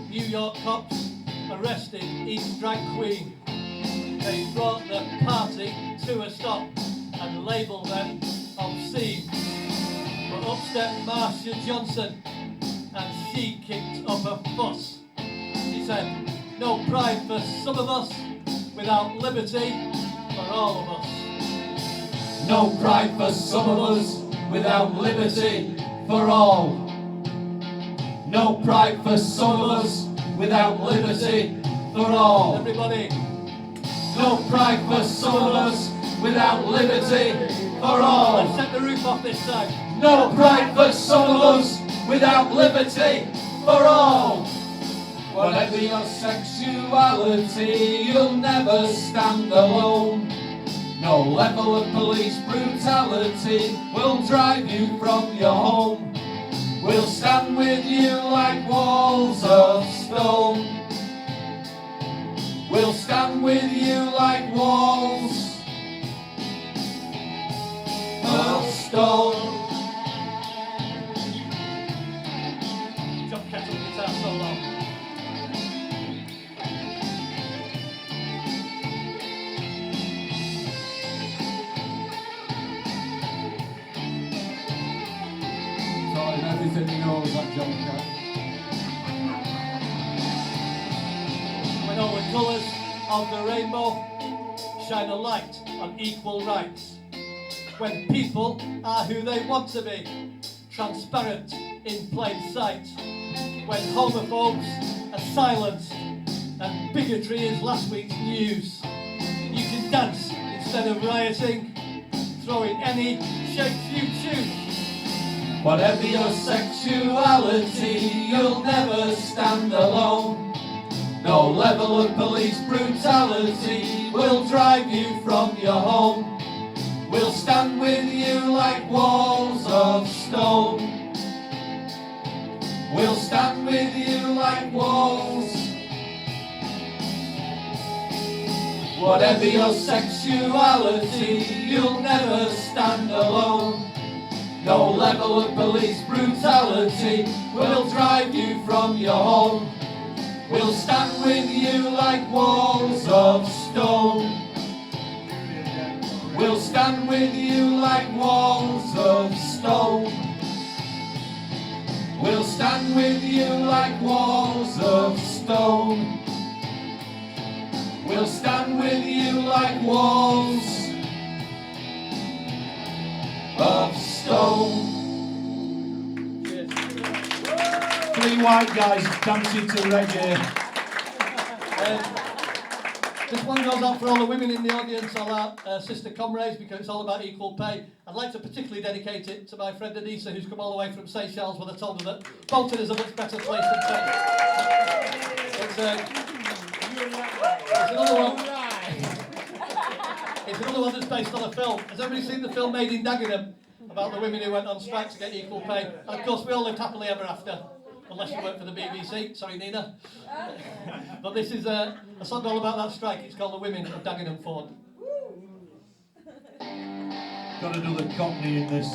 New York cops arrested each drag queen. They brought the party to a stop and labelled them obscene. But up stepped Marcia Johnson and she kicked up a fuss. She said, no pride for some of us without liberty for all of us. No pride for some of us without liberty for all. No pride for some of us without liberty for all. Everybody. No pride for some of us without liberty for all. Let's set the roof off this time. No pride for some of us without liberty for all. Whatever your sexuality, you'll never stand alone. No level of police brutality will drive you from your home. We'll stand with you like walls of stone. We'll stand with you like walls everything he knows, that John Cat. When all the colours of the rainbow shine a light on equal rights. When people are who they want to be, transparent in plain sight. When homophobes are silenced and bigotry is last week's news. You can dance instead of rioting, throwing any shapes you choose. Whatever your sexuality, you'll never stand alone. No level of police brutality will drive you from your home. We'll stand with you like walls of stone. We'll stand with you like walls. Whatever your sexuality, you'll never stand alone. No level of police brutality will drive you from your home. We'll stand with you like walls of stone. We'll stand with you like walls of stone. We'll stand with you like walls of stone. We'll stand with you like walls of stone. Three white guys dancing to reggae. This one goes out for all the women in the audience, all our sister comrades, because it's all about equal pay. I'd like to particularly dedicate it to my friend Anissa, who's come all the way from Socialist, when I told her that Bolton is a much better place than Texas. It's another one. It's another one that's based on a film. Has everybody seen the film Made in Dagenham about the women who went on strike to get equal pay? And of course, we all lived happily ever after. Unless you work for the BBC, sorry Nina. But this is a song all about that strike. It's called The Women of Dagenham Ford. Gotta do the cockney in this.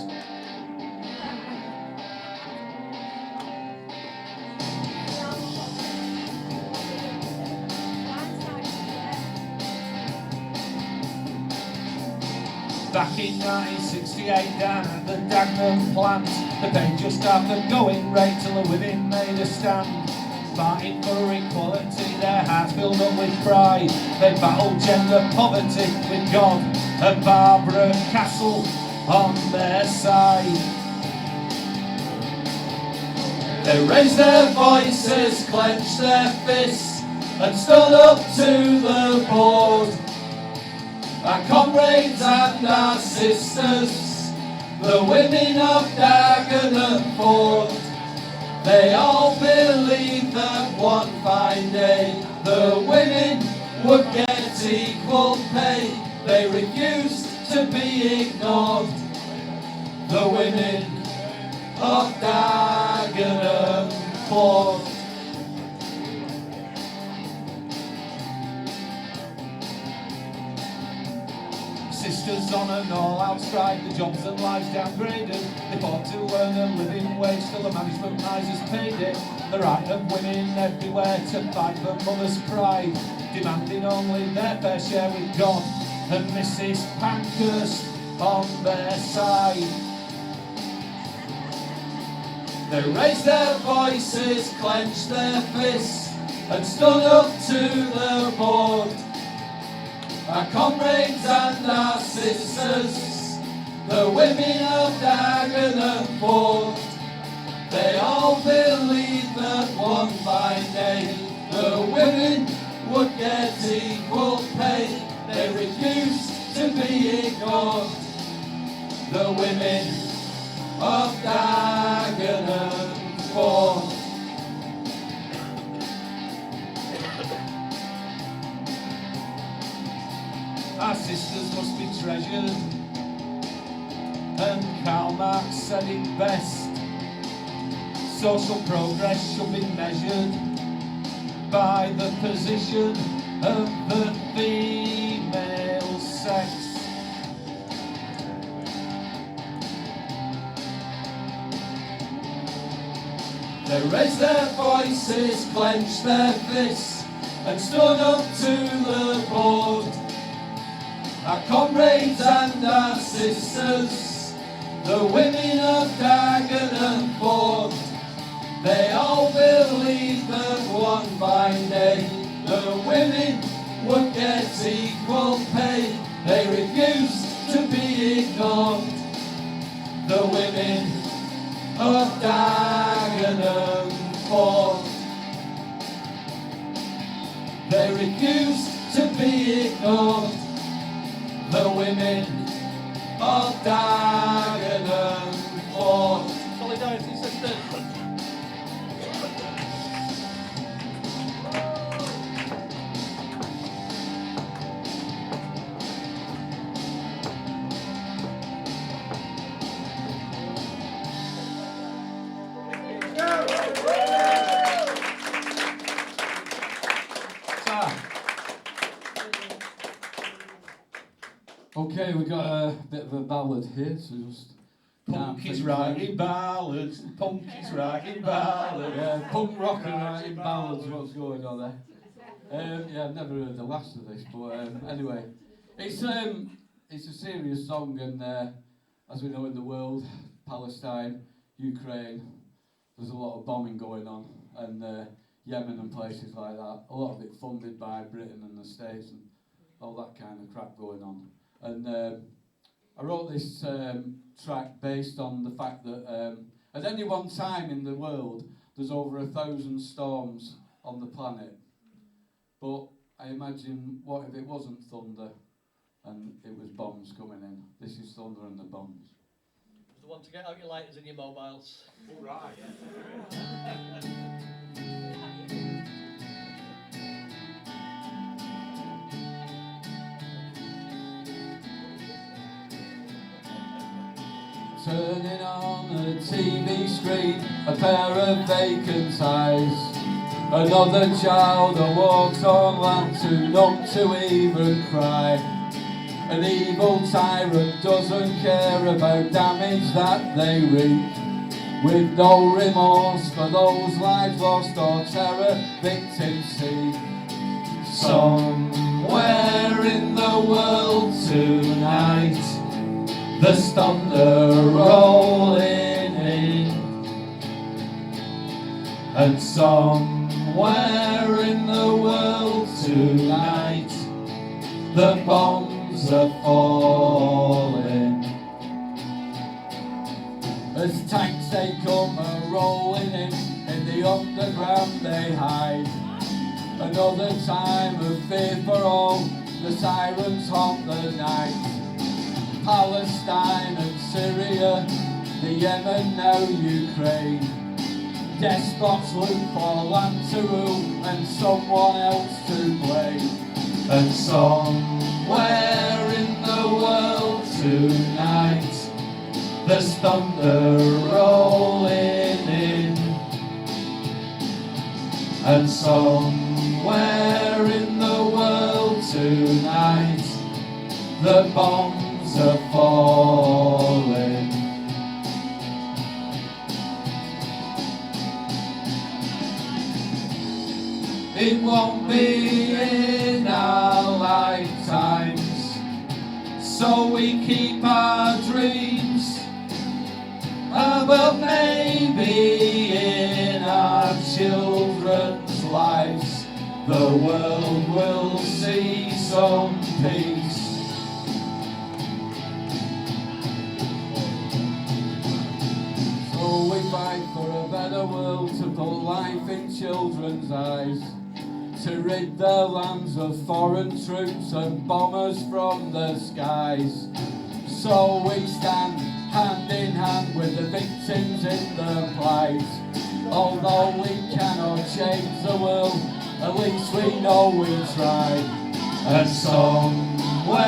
Back in 1968 down at the Dagenham plant, the pay just after going rate till the women made a stand. Fighting for equality, their hearts filled up with pride. They battled gender poverty with God and Barbara Castle on their side. They raised their voices, clenched their fists and stood up to the board. Our comrades and our sisters, the women of Dagenham Ford, they all believed that one fine day the women would get equal pay. They refused to be ignored, the women of Dagenham Ford. Sisters on an all-out strike, the jobs and lives downgraded. They fought to earn a living wage, still the management risers paid it. The right of women everywhere to fight for mother's pride, demanding only their fair share with God and Mrs. Pankhurst on their side. They raised their voices, clenched their fists and stood up to the board. Our comrades and our sisters, the women of Dagenham Ford, they all believed that one fine day the women would get equal pay. They refused to be ignored, the women of Dagenham Ford. Our sisters must be treasured, and Karl Marx said it best. Social progress should be measured by the position of the female sex. They raised their voices, clenched their fists, and stood up to the board. Our comrades and our sisters, the women of Dagenham Ford, one fine day the women would get equal pay. They refused to be ignored. The women of Dagenham fought. They refused to be ignored. The women of Dagenham fought. Solidarity sisters. Okay, we got a bit of a ballad here, so just Punk is writing ballads, punk is writing ballads. yeah, punk rock and writing ballads. What's going on there? Yeah, I've never heard the last of this, but anyway, it's a serious song, and as we know in the world, Palestine, Ukraine, there's a lot of bombing going on, and Yemen and places like that. A lot of it funded by Britain and the States and all that kind of crap going on. And I wrote this track based on the fact that at any one time in the world there's over 1,000 storms on the planet. But I imagine, what if it wasn't thunder and it was bombs coming in? This is thunder and the bombs. The one to get out your lighters and your mobiles. All right. Turning on a TV screen, a pair of vacant eyes. Another child that walks on land too numb to even cry. An evil tyrant doesn't care about damage that they wreak, with no remorse for those lives lost or terror victims see. Somewhere in the world tonight, there's thunder rolling in, and somewhere in the world tonight, the bombs are falling. As tanks they come a-rolling in the underground they hide. Another time of fear for all, the sirens haunt the night. Palestine and Syria, the Yemen, now Ukraine. Despots look for land to rule and someone else to blame. And somewhere in the world tonight, there's thunder rolling in, and somewhere in the world tonight, the bombs are falling. It won't be in our lifetimes, so we keep our dreams. But maybe in our children's lives, the world will see some peace. So we fight for a better world, to put life in children's eyes, to rid their lands of foreign troops and bombers from the skies. So we stand hand in hand with the victims in their plight. Although we cannot change the world, at least we know we tried. And somewhere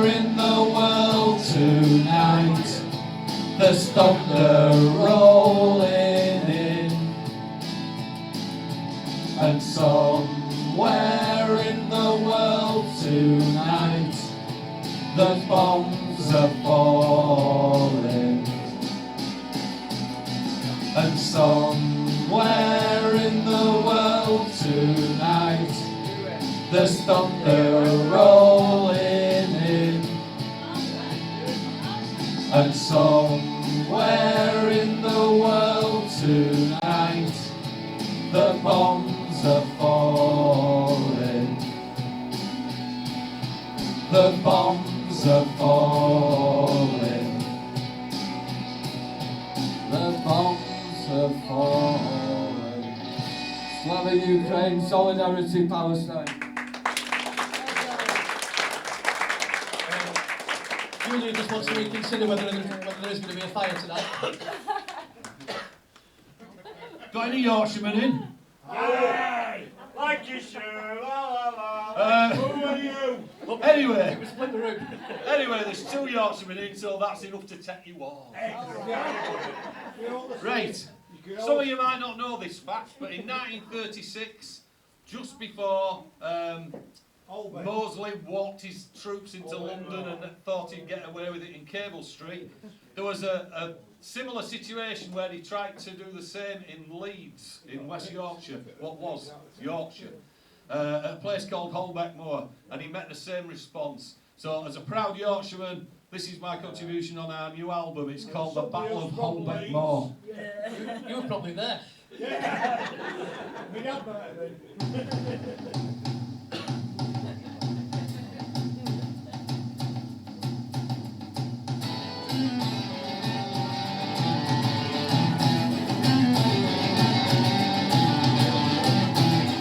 in the world tonight, there's thunder rolling in, and somewhere in the world tonight, the bombs are falling. And somewhere in the world tonight, there's thunder rolling in, and somewhere in the world tonight, the bombs are the bombs are falling. The bombs are falling. Slava Ukraine, solidarity Palestine. Julia just wants to reconsider whether there is going to be a fire tonight. Got any Yorkshiremen in? Aye! Like you should! La la la! Who are you? Anyway, We split the room. anyway, there's 2 Yorkshiremen in, so that's enough to take you all. Right. Some of you might not know this fact, but in 1936, just before Mosley walked his troops into London and thought he'd get away with it in Cable Street, there was a similar situation where he tried to do the same in Leeds, in West Yorkshire, what was Yorkshire, at a place called Holbeck Moor, and he met the same response. So as a proud Yorkshireman, this is my contribution on our new album. It's called The Battle of Holbeck Moor. You were probably there. Me not better then.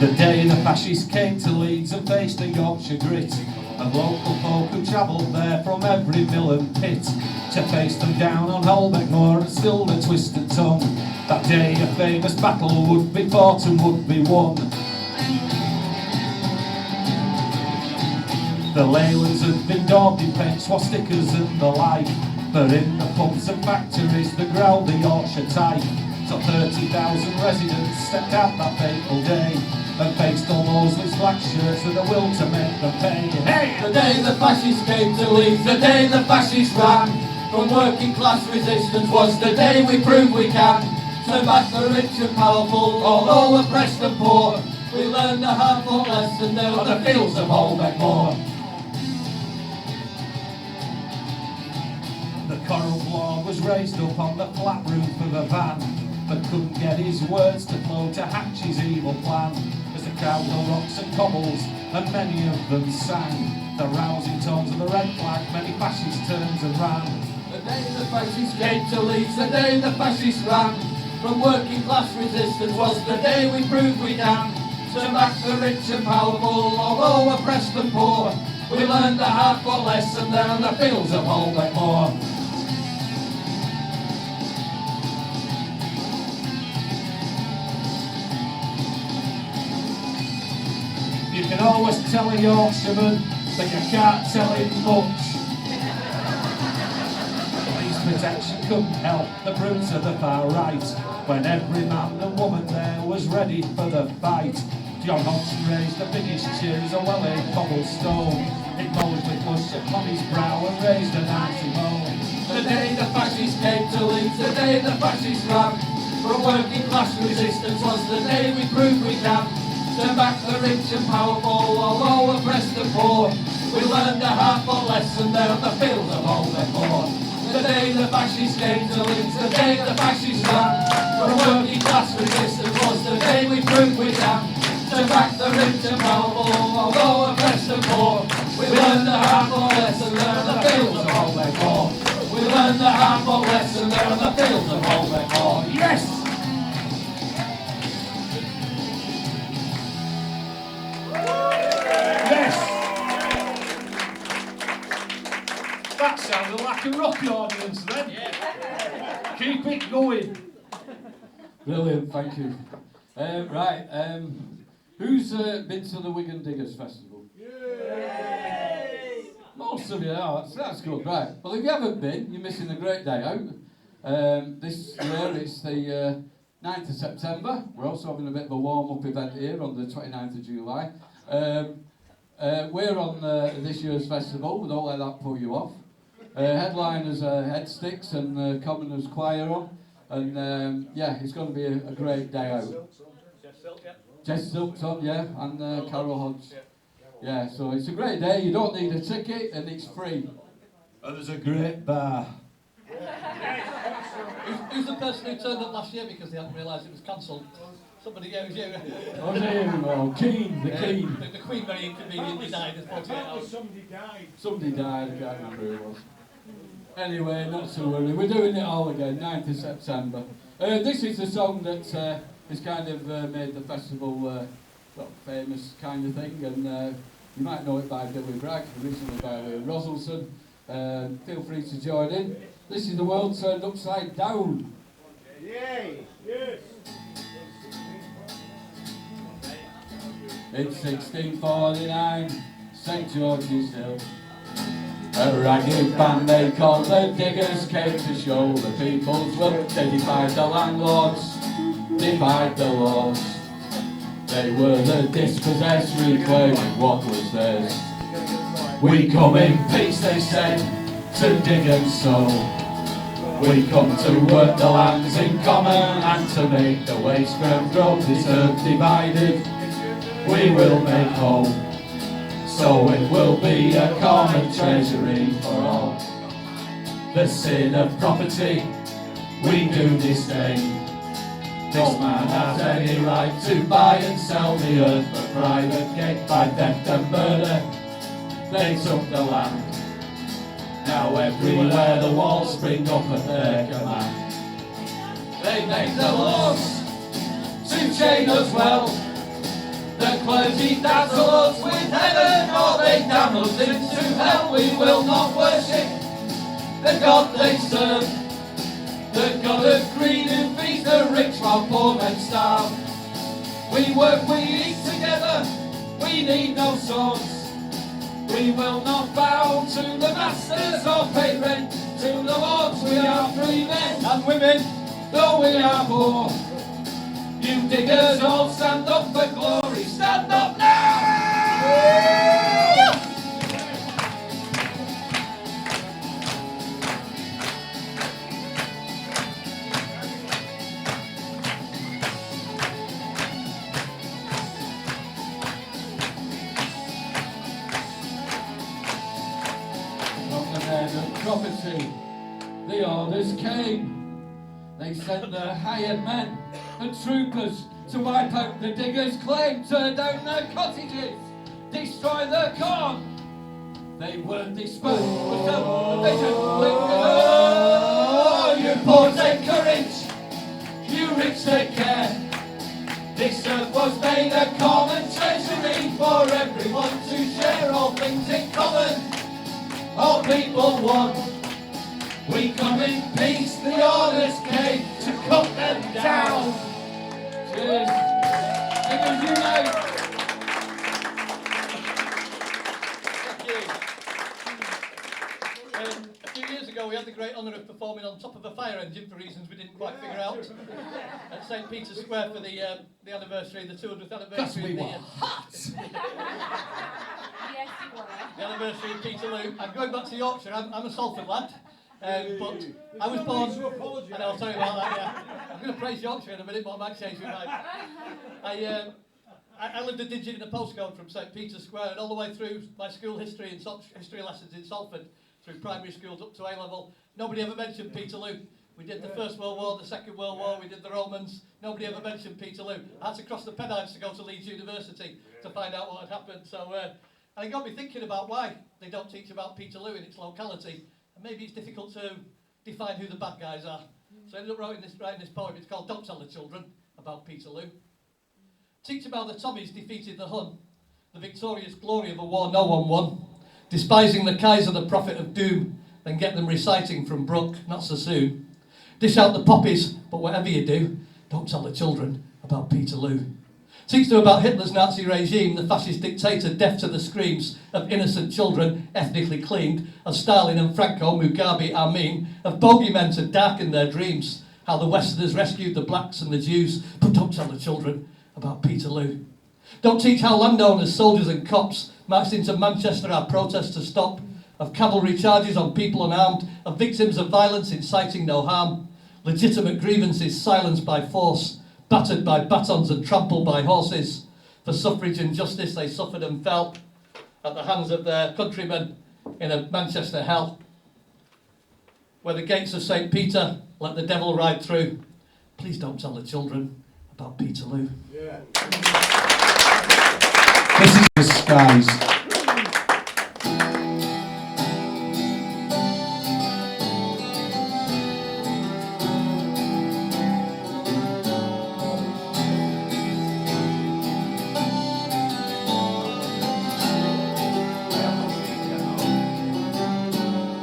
The day the fascists came to Leeds and faced the Yorkshire grit, and local folk who travelled there from every mill and pit, to face them down on Holbeck Moor and still the twisted tongue. That day a famous battle would be fought and would be won. The Leylands had been daubed in paint, swastikas and the like, but in the pubs and factories they growled the Yorkshire type. So 30,000 residents stepped out that fateful day and faced all Mosley's black shirts with a will to make them pay. Hey! The day the fascists came to Leeds, the day the fascists ran from working class resistance was the day we proved we can turn back the rich and powerful, although oppressed and poor. We learned a hard-fought lesson there on the fields of Holbeck Moor. The coral law was raised up on the flat roof of a van, but couldn't get his words to flow to hatch his evil plan. As the crowd on rocks and cobbles, and many of them sang the rousing tones of the red flag, many fascists turned and ran. The day the fascists came to Leeds, the day the fascists ran from working class resistance was the day we proved we can turn back the rich and powerful, although oppressed and poor. We learned a hard-fought lesson there on the fields of Holbeck Moor. You can always tell a Yorkshireman, but you can't tell him much. Police protection couldn't help the brutes of the far right, when every man and woman there was ready for the fight. John Hodgson raised the biggest cheer as a well-aimed cobblestone. It boldly flushed upon his brow and raised an icy moan. The day the fascists came to Leeds, the day the fascists ran from working class resistance was the day we proved we can turn back the rich and powerful, although oppressed and poor. We learned a hard-fought lesson there on the fields of Holbeck Moor. The day the fascists came to Leeds, the day the fascists ran from working class resistance was the day we proved we can turn back the rich and powerful, although oppressed and poor. We learned a hard-fought lesson there on the fields of Holbeck Moor. We learned a hard-fought lesson there on the fields of Holbeck Moor. Yes! That sounded like a rock audience then. Keep it going. Brilliant, thank you. Right, who's been to the Wigan Diggers Festival? Most of you are, that's good, right. Well, if you haven't been, you're missing a great day out. This year it's the 9th of September. We're also having a bit of a warm-up event here on the 29th of July. We're on this year's festival, but don't let that pull you off. Headliners are Headsticks and Commoners Choir on, and yeah, it's going to be a great day out. Jess Silk's on, yeah, and Carol Hodge. Yeah, so it's a great day, you don't need a ticket, and it's free. And there's a great bar. Who's the person who turned up last year because they hadn't realised it was cancelled? Somebody goes, yeah. Oh, Keane, the Keane. The Queen very inconveniently died at 48 hours. Somebody died, I can't remember who it was. Anyway, not to worry, we're doing it all again, 9th of September. This is the song that has kind of made the festival famous kind of thing, and you might know it by Billy Bragg, originally by Roselson. Feel free to join in. This is The World Turned Upside Down. Yay! Yes! It's 1649, St George's Hill. A ragged band they called the Diggers came to show the people's will. They defied the landlords, defied the laws. They were the dispossessed, reclaiming what was theirs. We come in peace, they said, to dig and sow. We come to work the lands in common and to make the waste ground grow. This earth divided, we will make home. So it will be a common treasury for all. The sin of property we do disdain. No man has any right to buy and sell the earth for private gain. By theft and murder they took the land. Now everywhere the walls spring up at their command. They make the laws to chain us well. The clergy dazzle us with heaven, or they damn us into hell. We will not worship the God they serve, the God of greed who feeds the rich while poor men starve. We work, we eat together, we need no swords. We will not bow to the masters or pay rent to the lords. We are free men and women, though we are poor. You diggers all stand up for glory, stand up now! From the men of property, the orders came. They sent their hired men and troopers to wipe out the diggers' claim, tear down their cottages, destroy their corn. They were dispersed, but the vision lingered. Oh, you poor take courage, you rich take care. This earth was made a common treasury for everyone to share. All things in common, all people one. We come in peace, the orders came to cut them down. Cheers. Diggers unite. Thank you. A few years ago we had the great honour of performing on top of a fire engine for reasons we didn't quite figure out at St Peter's Square for the anniversary, the 200th anniversary of the Yes, you were. the anniversary of Peterloo. I'm going back to Yorkshire, I'm a Salford lad. But I was born, and I'll tell you about that, yeah. I'm going to praise Yorkshire in a minute, but I might change my mind. I lived a digit in a postcode from St Peter's Square, and all the way through my school history and history lessons in Salford, through primary schools up to A-level, nobody ever mentioned Peterloo. We did the First World War, the Second World War, we did the Romans, nobody ever mentioned Peterloo. I had to cross the Pennines to go to Leeds University to find out what had happened. So, and it got me thinking about why they don't teach about Peterloo in its locality. And maybe it's difficult to define who the bad guys are. So I ended up writing this poem. It's called Don't Tell the Children About Peterloo. Teach them how the Tommies defeated the Hun, the victorious glory of a war no one won. Despising the Kaiser, the prophet of doom, then get them reciting from Brooke, not so soon. Dish out the poppies, but whatever you do, don't tell the children about Peterloo. Teach them about Hitler's Nazi regime, the fascist dictator deaf to the screams of innocent children, ethnically cleaned, of Stalin and Franco, Mugabe, Amin, of bogeymen to darken their dreams, how the Westerners rescued the blacks and the Jews, but don't tell the children about Peterloo. Don't teach how landowners, soldiers and cops marched into Manchester our protest to stop, of cavalry charges on people unarmed, of victims of violence inciting no harm, legitimate grievances silenced by force, battered by batons and trampled by horses. For suffrage and justice they suffered and fell at the hands of their countrymen in a Manchester hell. Where the gates of St Peter let the devil ride through. Please don't tell the children about Peterloo. Yeah. This is the skies.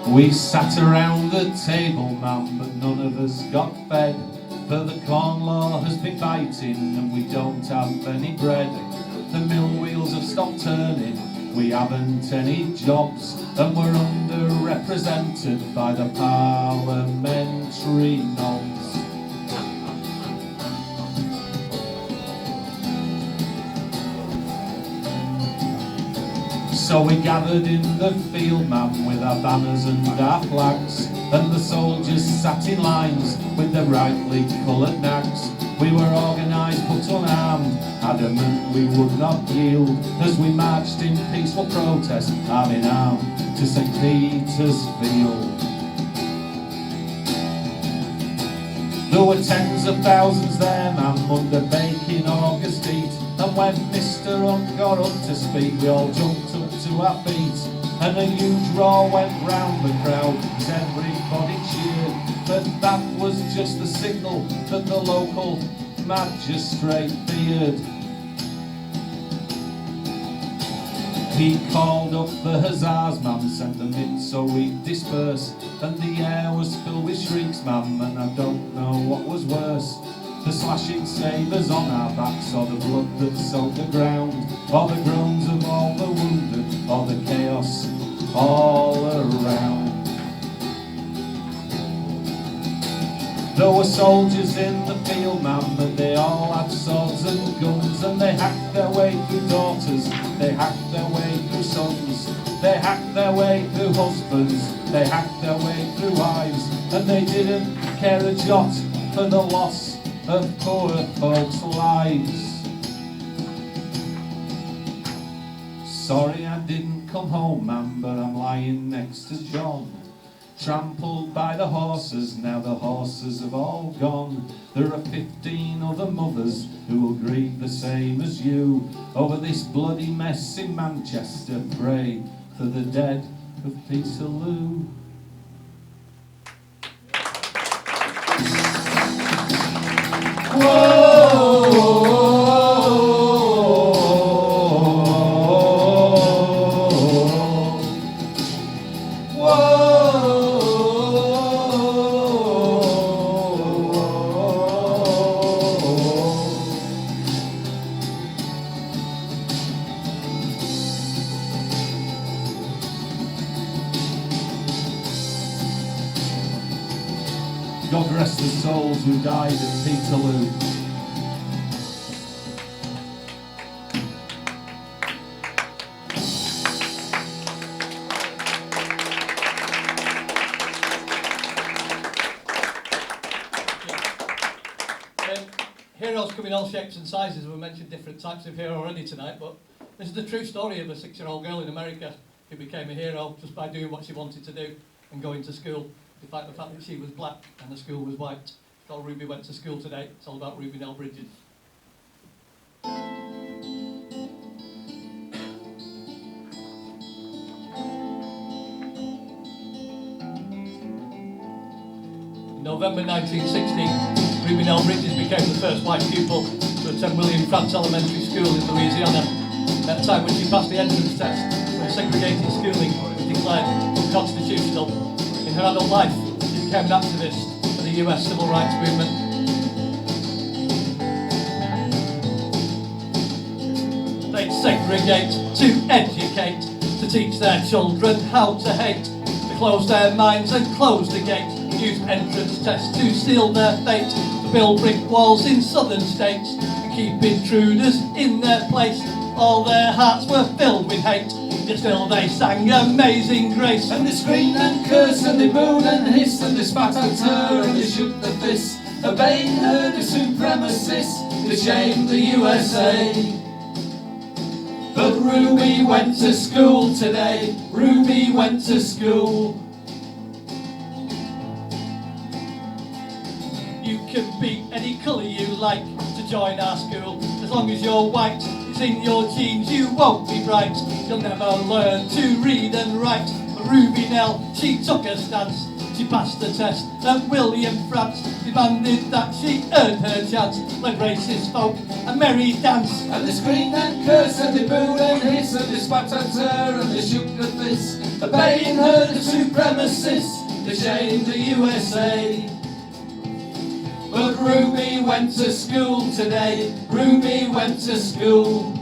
We sat around the table, ma'am, but none of us got fed. For the corn law has been biting and we don't have any bread. The mill wheels have stopped turning, we haven't any jobs, and we're underrepresented by the parliamentary knobs. So we gathered in the field, ma'am, with our banners and our flags, and the soldiers sat in lines with their brightly coloured nags. We were organised but unarmed, adamant we would not yield, as we marched in peaceful protest, arm in arm, to St. Peter's Field. There were tens of thousands there, ma'am, under baking August heat, and when Mr. Hunt got up to speak, we all jumped up to our feet, and a huge roar went round the crowd as everybody cheered. But that was just the signal that the local magistrate feared. He called up the hussars, ma'am, sent them in so we dispersed, and the air was filled with shrieks, ma'am, and I don't know what was worse. The slashing sabres on our backs, or the blood that soaked the ground, or the groans of all the wounded, or the chaos all around. There were soldiers in the field, ma'am, and they all had swords and guns, and they hacked their way through daughters, they hacked their way through sons, they hacked their way through husbands, they hacked their way through wives, and they didn't care a jot for the loss of poor folks' lives. Sorry I didn't come home, ma'am, but I'm lying next to John, trampled by the horses. Now the horses have all gone. There are 15 other mothers who will grieve the same as you over this bloody mess in Manchester. Pray for the dead of Peterloo. God rest the souls who died at Peterloo. Heroes come in all shapes and sizes. We mentioned different types of hero already tonight, but this is the true story of a 6-year-old girl in America who became a hero just by doing what she wanted to do and going to school, despite the fact that she was black and the school was white. So Ruby went to school today. It's all about Ruby Nell Bridges. In November 1960, Ruby Nell Bridges became the first white pupil to attend William Frantz Elementary School in Louisiana, at a time when she passed the entrance test when segregated schooling was declared unconstitutional. In her adult life, she became an activist for the US Civil Rights Movement. They segregate to educate, to teach their children how to hate, to close their minds and close the gate, use entrance tests to seal their fate, to build brick walls in southern states, and keep intruders in their place. All their hearts were filled with hate, yet still they sang Amazing Grace. And they screamed and cursed and they booed and hissed and they spat at her and they shook their fists, obeying her, the supremacists, they shamed the USA. But Ruby went to school today, Ruby went to school. You can be any colour you like to join our school. As long as you're white, it's in your genes, you won't be bright. You'll never learn to read and write. But Ruby Nell, she took her stance. She passed the test, and William France demanded that she earned her chance. Led racist folk a merry dance. And they screamed and cursed and they booed and hissed and they spat at her and they shook their fists, obeying her, the supremacists. They shamed the USA. But Ruby went to school today. Ruby went to school.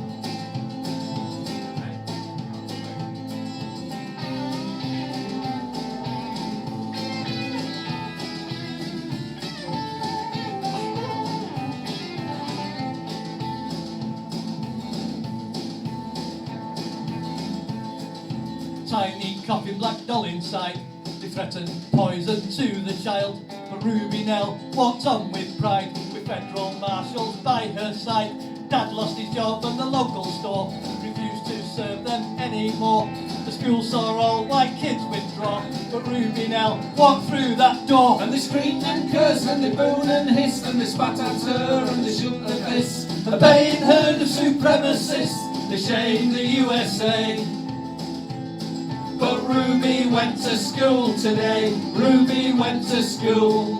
Tiny coffin black doll inside. They threatened poison to the child. But Ruby Nell walked on with pride, with federal marshals by her side. Dad lost his job at the local store, refused to serve them anymore. The school saw all white kids withdraw, but Ruby Nell walked through that door. And they screamed and cursed and they booed and hissed and they spat at her and they shook their fists, obeying her, the supremacists. They shamed the USA. But Ruby went to school today. Ruby went to school.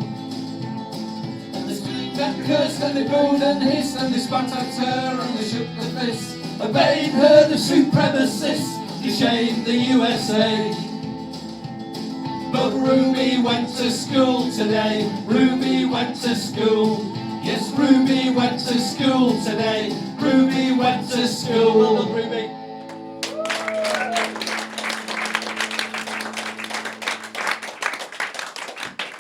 And they screamed and cursed and they booed and hissed and they spat at her and they shook their fists, obeying her, the supremacists. They shamed the USA. But Ruby went to school today. Ruby went to school. Yes, Ruby went to school today. Ruby went to school. Well done, Ruby.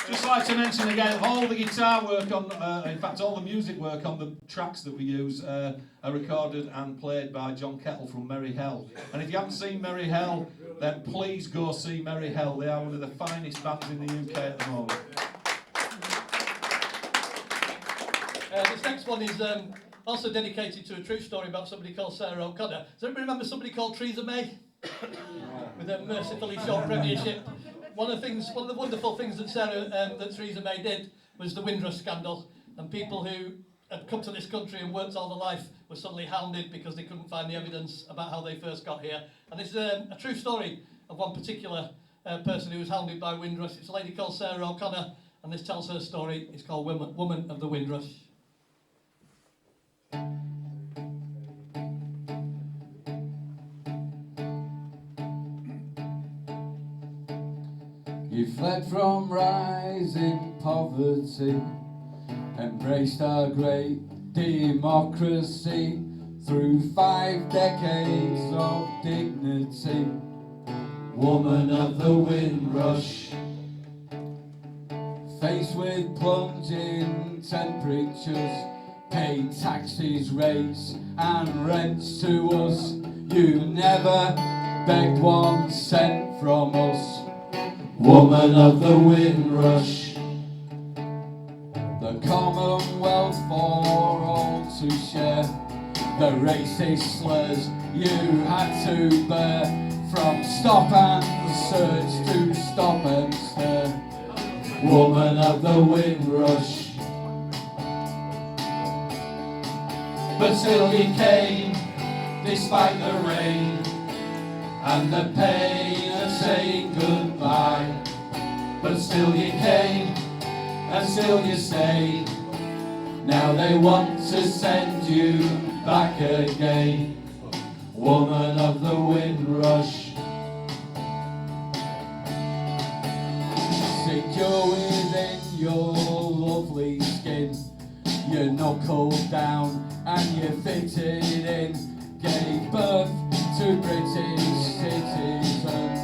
Just like to mention again, all the guitar work on, in fact all the music work on the tracks that we use are recorded and played by John Kettle from Merry Hell. And if you haven't seen Merry Hell, then please go see Merry Hell. They are one of the finest bands in the UK at the moment. This next one is also dedicated to a true story about somebody called Sarah O'Connor. Does anybody remember somebody called Theresa May? With a mercifully short premiership. One of the wonderful things that Theresa May did was the Windrush scandal, and people who had come to this country and worked all their life were suddenly hounded because they couldn't find the evidence about how they first got here. And this is a true story of one particular person who was hounded by Windrush. It's a lady called Sarah O'Connor, and this tells her story. It's called Woman of the Windrush. You fled from rising poverty, embraced our great democracy through 5 decades of dignity. Woman of the Windrush. Faced with plunging temperatures, paid taxes, rates and rents to us. You never begged 1 cent from us. Woman of the Windrush. The Commonwealth for all to share, the racist slurs you had to bear, from stop and search to stop and stare. Woman of the Windrush. But still you came, despite the rain and the pain of saying goodbye. But still you came, and still you stayed. Now they want to send you back again. Woman of the Windrush. Secure within your lovely skin, you knuckled down and you fitted in, gave birth to British citizens.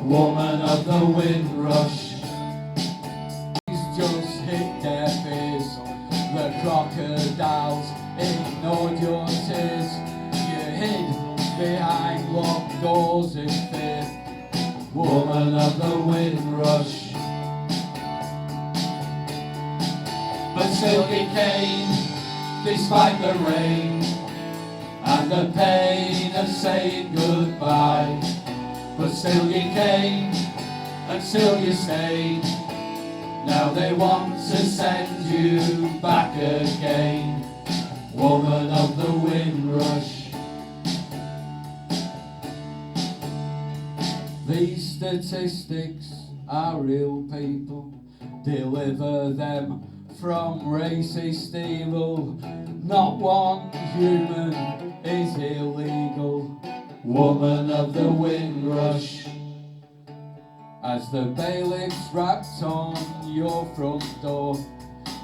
Woman of the Windrush. He's just hit their fears. The crocodiles ignored your tears. You hid behind locked doors in fear. Woman of the Windrush. But still you came, despite the rain and the pain of saying goodbye. But still you came, and still you stayed. Now they want to send you back again, woman of the Windrush. These statistics are real people, deliver them from racist evil. Not one human is illegal, Woman of the Windrush. as the bailiffs rapped on your front door.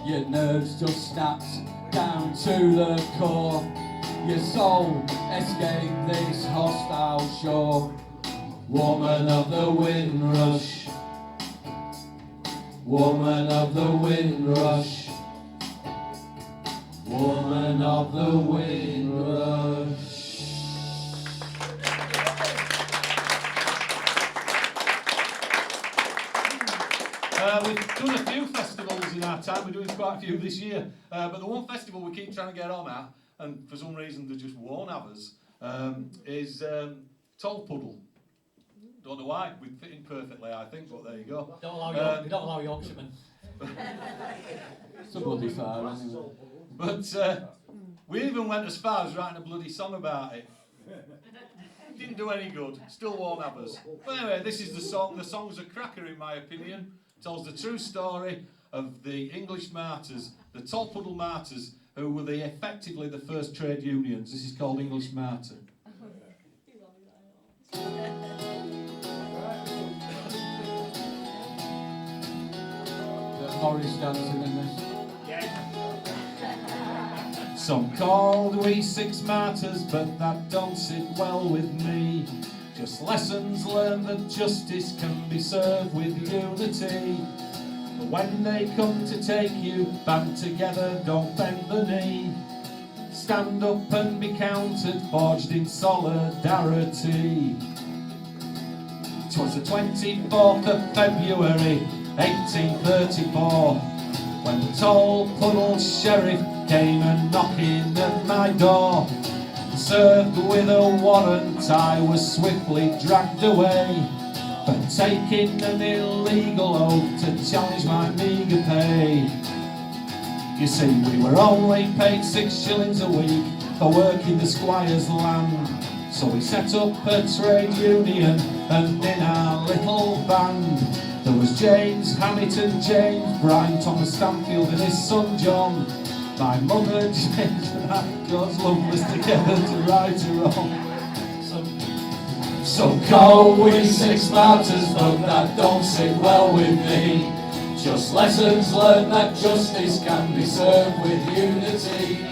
Your nerves just snapped down to the core. Your soul escaped this hostile shore. Woman of the Windrush. Woman of the Windrush. Woman of the Windrush. We've done a few festivals in our time. We're doing quite a few this year. But the one festival we keep trying to get on at, and for some reason they just won't have us, is Toll Puddle. Don't know why. We'd fit in perfectly, I think, but there you go. We don't allow Yorkshiremen. It's a bloody fire anyway. But we even went as far as writing a bloody song about it. Didn't do any good. Still won't have us. But anyway, this is the song. The song's a cracker, in my opinion. Tells the true story of the English martyrs, the Toll Puddle martyrs, who were effectively the first trade unions. This is called English Martyr. Morris dancing in this. Some called we six martyrs, but that don't sit well with me. Just lessons learned that justice can be served with unity. But when they come to take you, band together, don't bend the knee. Stand up and be counted, forged in solidarity. 'Twas the 24th of February, 1834, when the Toll Puddle sheriff came a-knocking at my door. Served with a warrant, I was swiftly dragged away for taking an illegal oath to challenge my meagre pay. You see, we were only paid 6 shillings a week for working the squire's land. So we set up a trade union, and in our little band there was James Hamilton, James Bryant, Thomas Stanfield and his son John. My mother, James and I, George Lovelace, together to right or wrong. So call we six martyrs, but that don't sit well with me. Just lessons learned that justice can be served with unity.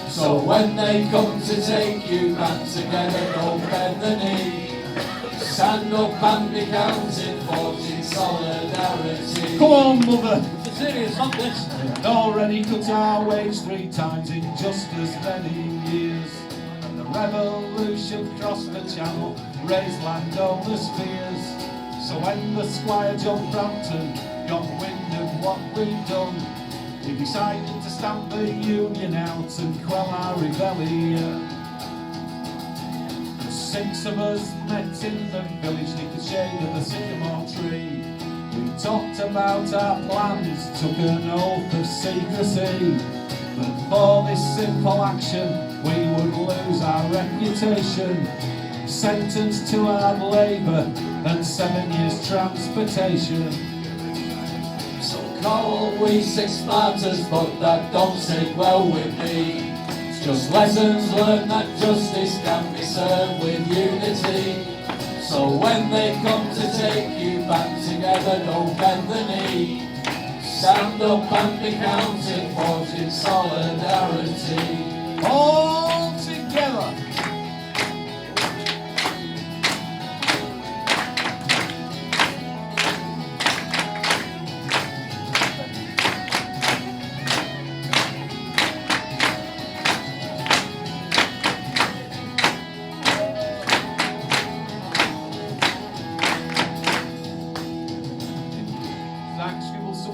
So when they come to take you, band together, don't bend the knee. Stand up and be counted, forged in solidarity. Come on, mother! It's a serious song, this. We'd already cut our wage 3 times in just as many years. And the revolution crossed the channel, raised landowners' fears. So when the Squire John Brampton got wind of what we'd done, we decided to stamp the union out and quell our rebellion. 6 of us met in the village neath the shade of the sycamore tree. We talked about our plans, took an oath of secrecy. But for this simple action, we would lose our reputation. Sentenced to hard labour and 7 years transportation. So call we six martyrs, but that don't sit well with me. It's just lessons learned that justice can be served with unity. So when they come to take you, band together, don't bend the knee. Stand up and be counted, forged in solidarity. All together!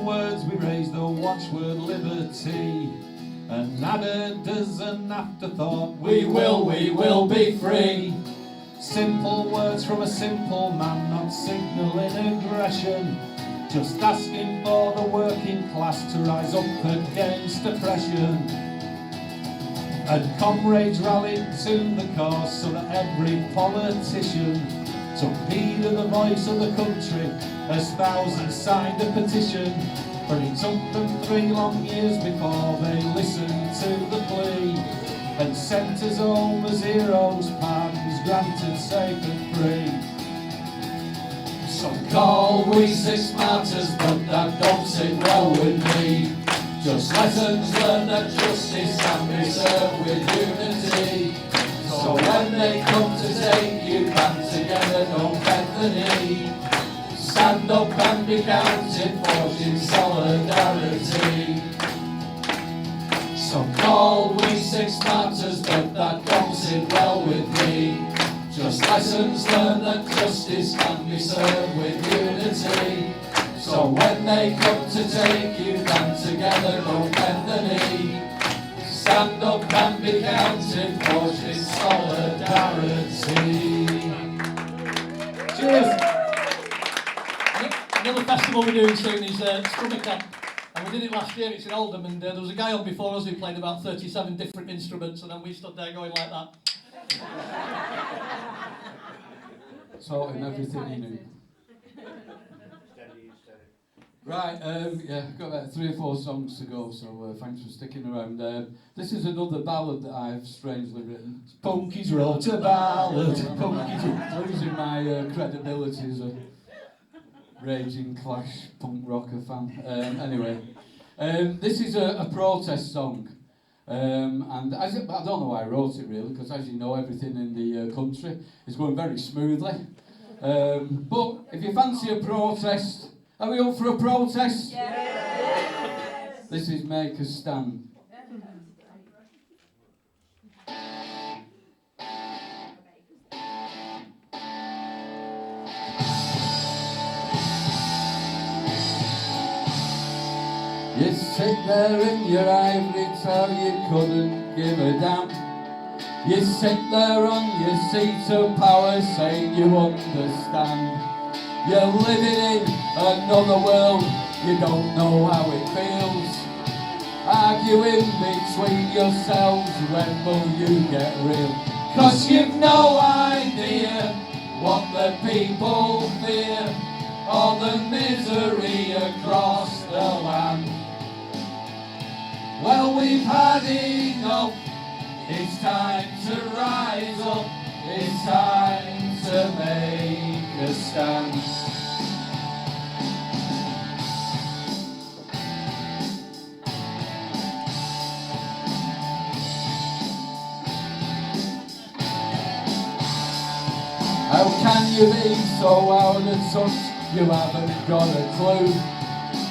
Words, we raised the watchword liberty, and added as an afterthought, We will be free. Simple words from a simple man, not signalling aggression, just asking for the working class to rise up against oppression. And comrades rallied to the cause so that every politician took heed of the voice of the country as thousands signed a petition. But it took them 3 long years before they listened to the plea and sent us home as heroes, pardons granted safe and free. Some call we 6 martyrs, but that don't sit well with me. Just lessons learned that justice can be served with unity. So when they come to take you, band together, don't bend the knee. Stand up and be counted, forging solidarity. Some call we 6 martyrs, but that don't sit well with me. Just lessons learned that justice can be served with unity. So when they come to take you, band together, don't bend the knee. Stand up and be counted, forging solidarity. Cheers! Another festival we're doing soon is Scrummy Camp. And we did it last year, it's in Oldham, and there was a guy on before us who played about 37 different instruments, and then we stood there going like that. Sorting everything he knew. Right, yeah, got about 3 or 4 songs to go, so thanks for sticking around. This is another ballad that I've strangely written. Punky's wrote a ballad. Punky's Losing my credibility as a raging Clash punk rocker fan. Anyway, this is a protest song. And I don't know why I wrote it really, because as you know, everything in the country is going very smoothly. But if you fancy a protest, are we up for a protest? Yes. This is Make a Stand. You sit there in your ivory tower, you couldn't give a damn. You sit there on your seat of power saying you understand. You're living in another world, you don't know how it feels. Arguing between yourselves, when will you get real? 'Cause you've no idea what the people fear, or the misery across the land. Well, we've had enough, it's time to rise up, it's time to make a stand. How can you be so out of touch, you haven't got a clue?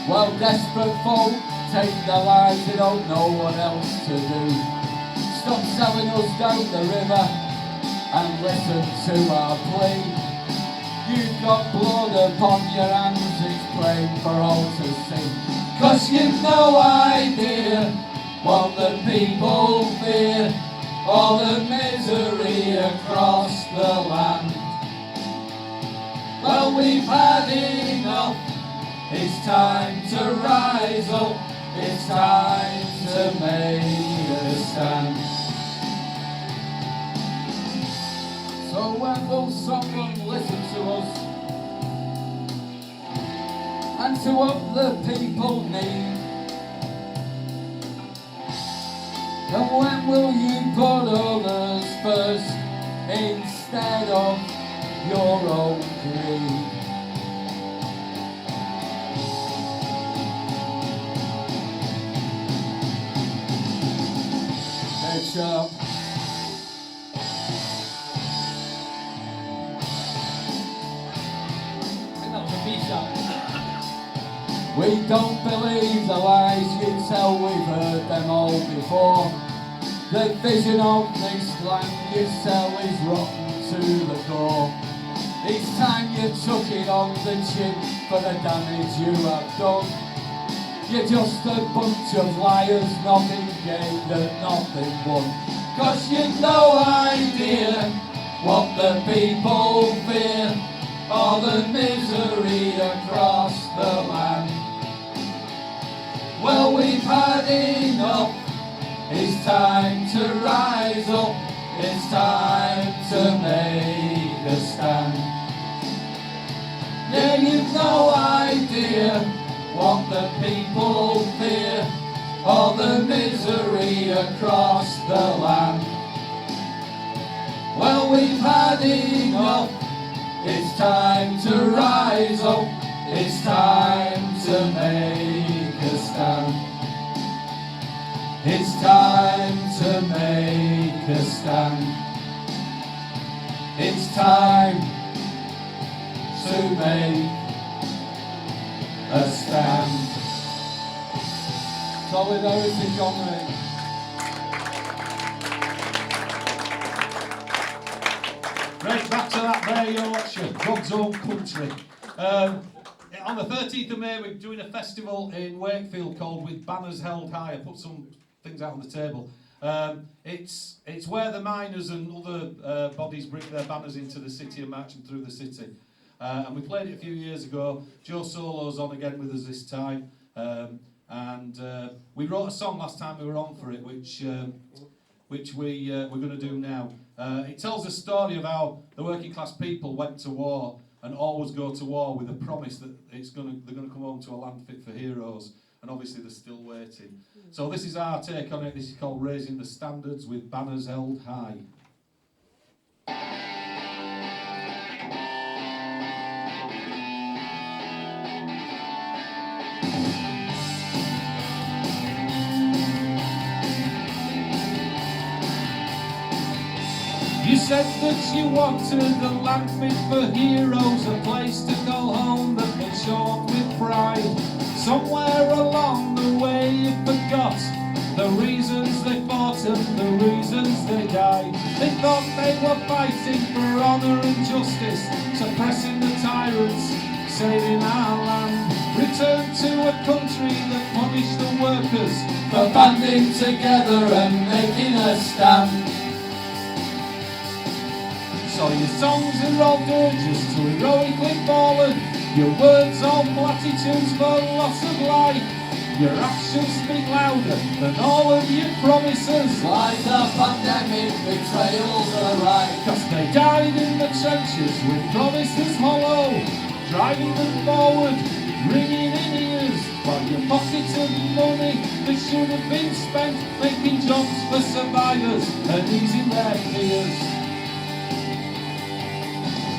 Well, desperate folk take their lives, they don't know what else to do. Stop selling us down the river and listen to our plea. You've got blood upon your hands, it's plain for all to see. 'Cause you've no idea what the people fear, or the misery across the land. Well, we've had enough, it's time to rise up, it's time to make a stand. So when will someone listen to us and to what the people need? And when will you put others first instead of your own greed? Head sharp. We don't believe the lies you tell, we've heard them all before. The vision of this land you sell is rotten to the core. It's time you took it on the chin for the damage you have done. You're just a bunch of liars, nothing gained and nothing won. 'Cause you've no idea what the people fear, or the misery across the land. Well, we've had enough. It's time to rise up. It's time to make a stand. Yeah, you've no idea what the people fear, all the misery across the land. Well, we've had enough. It's time to rise up. It's time to make a stand. It's time to make a stand. It's time to make a stand. Solidarity, comrades. Right, back to that there Yorkshire, God's own country. On the 13th of May, we're doing a festival in Wakefield called With Banners Held High. I put some things out on the table. It's where the miners and other bodies bring their banners into the city and march them through the city. And we played it a few years ago. Joe Solo's on again with us this time. And we wrote a song last time we were on for it, which we're going to do now. It tells the story of how the working class people went to war and always go to war with a promise that they're going to come home to a land fit for heroes, and obviously they're still waiting. So this is our take on it. This is called Raising the Standards with Banners Held High. You said that you wanted a land fit for heroes, a place to go home that was short with pride. Somewhere along the way you forgot the reasons they fought and the reasons they died. They thought they were fighting for honour and justice, suppressing the tyrants, saving our land. Return to a country that punished the workers for banding together and making a stand. So your songs are all dirges to heroically fallen, your words all platitudes for loss of life. Your actions speak louder than all of your promises. Lies are pandemic, betrayals are right. 'Cause they died in the trenches with promises hollow, driving them forward, ringing in ears for your pockets of money that should have been spent making jobs for survivors and easing their fears.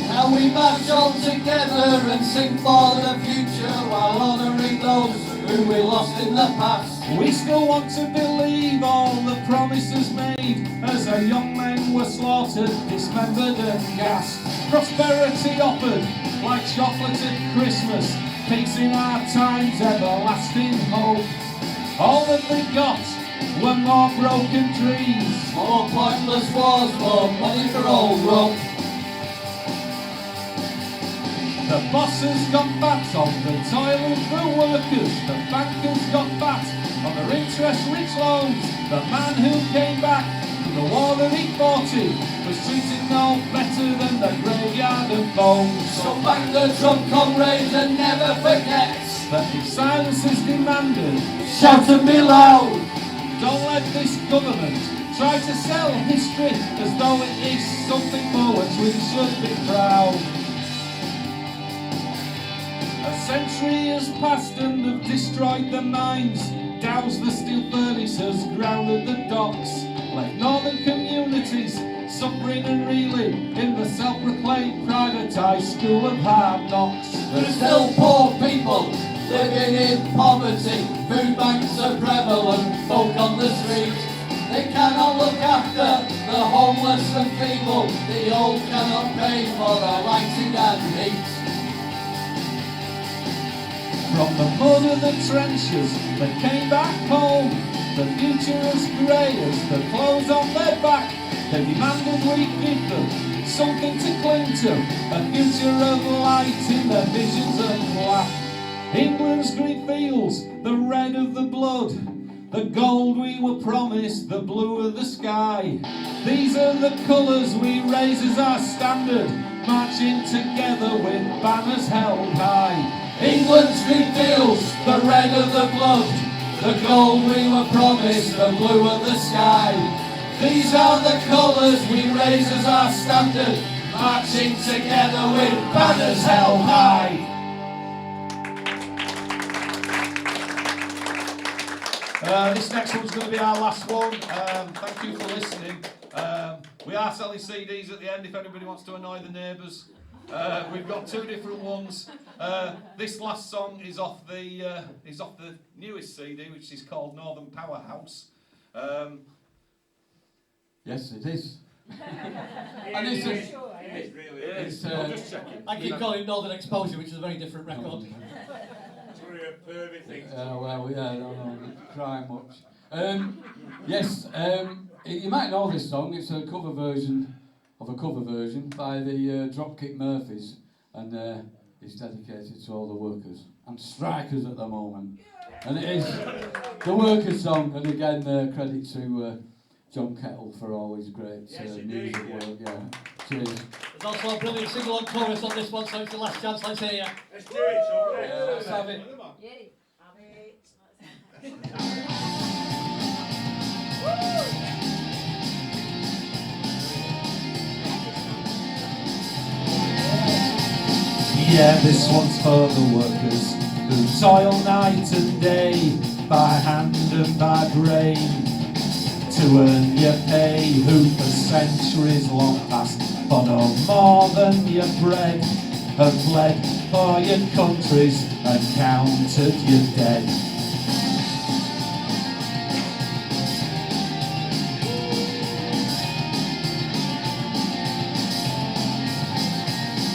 Now we march all together and sing for the future while honouring those who we lost in the past. We still want to believe all the promises made as our young men were slaughtered, dismembered and gassed. Prosperity offered like chocolate at Christmas, peace in our times, everlasting hope. All that they got were more broken dreams, more pointless wars, more money for old rope. The bosses got fat on the toil of the workers, the bankers got fat on their interest-rich loans. The man who came back from the war that he fought in was treated no better than the graveyard of bones. So bang the drum, comrades, and never forget that if silence is demanded, shout and be loud. Don't let this government try to sell history as though it is something for which we should be proud. A century has passed and have destroyed the mines, doused the steel furnaces, grounded the docks, left northern communities suffering and reeling in the self-proclaimed privatised school of hard knocks. There's still poor people living in poverty, food banks are prevalent, folk on the street. They cannot look after the homeless and feeble, the old cannot pay for their lighting and heat. From the mud of the trenches that came back home, the future as grey as the clothes on their back. They demanded we give them something to cling to, a future of light in their visions of black. England's green fields, the red of the blood, the gold we were promised, the blue of the sky. These are the colours we raise as our standard, marching together with banners held high. England's green fields, the red of the blood, the gold we were promised, the blue of the sky. These are the colours we raise as our standard, marching together with banners held high. This next one's going to be our last one. Thank you for listening. We are selling CDs at the end if anybody wants to annoy the neighbours. We've got two different ones. This last song is off the newest CD, which is called Northern Powerhouse. Yes, it is. And it's I'm just checking. I keep calling it Northern Exposure, which is a very different record. well, yeah, I don't know, cry much. Yes, you might know this song. It's a cover version of a cover version by the Dropkick Murphys, and it's dedicated to all the workers and strikers at the moment. And it is the workers' song, and again, credit to John Kettle for all his great music work. Yeah, cheers. There's also a brilliant single-on chorus on this one, so it's the last chance. Let's hear you. Let's do it, alright. Yeah, let's have it. Yeah, this one's for the workers who toil night and day, by hand and by brain, to earn your pay, who for centuries long past, for no more than your bread, have bled for your countries and counted your dead.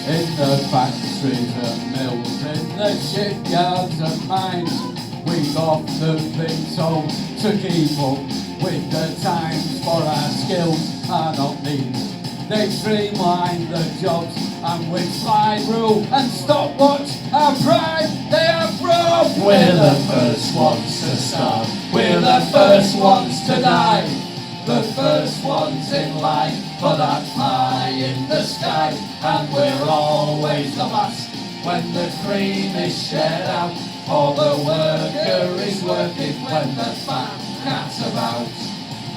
In the factories and mills, in the shipyards and mines, we've often been told to keep up with the times, for our skills are not needed. They streamline the jobs and with slide rule and stopwatch our pride they have robbed. We're the first ones to start, we're the first ones to die, the first ones in line for that pie in the sky, and we're always the last when the cream is shared out, for the worker is working when the fat cat's about.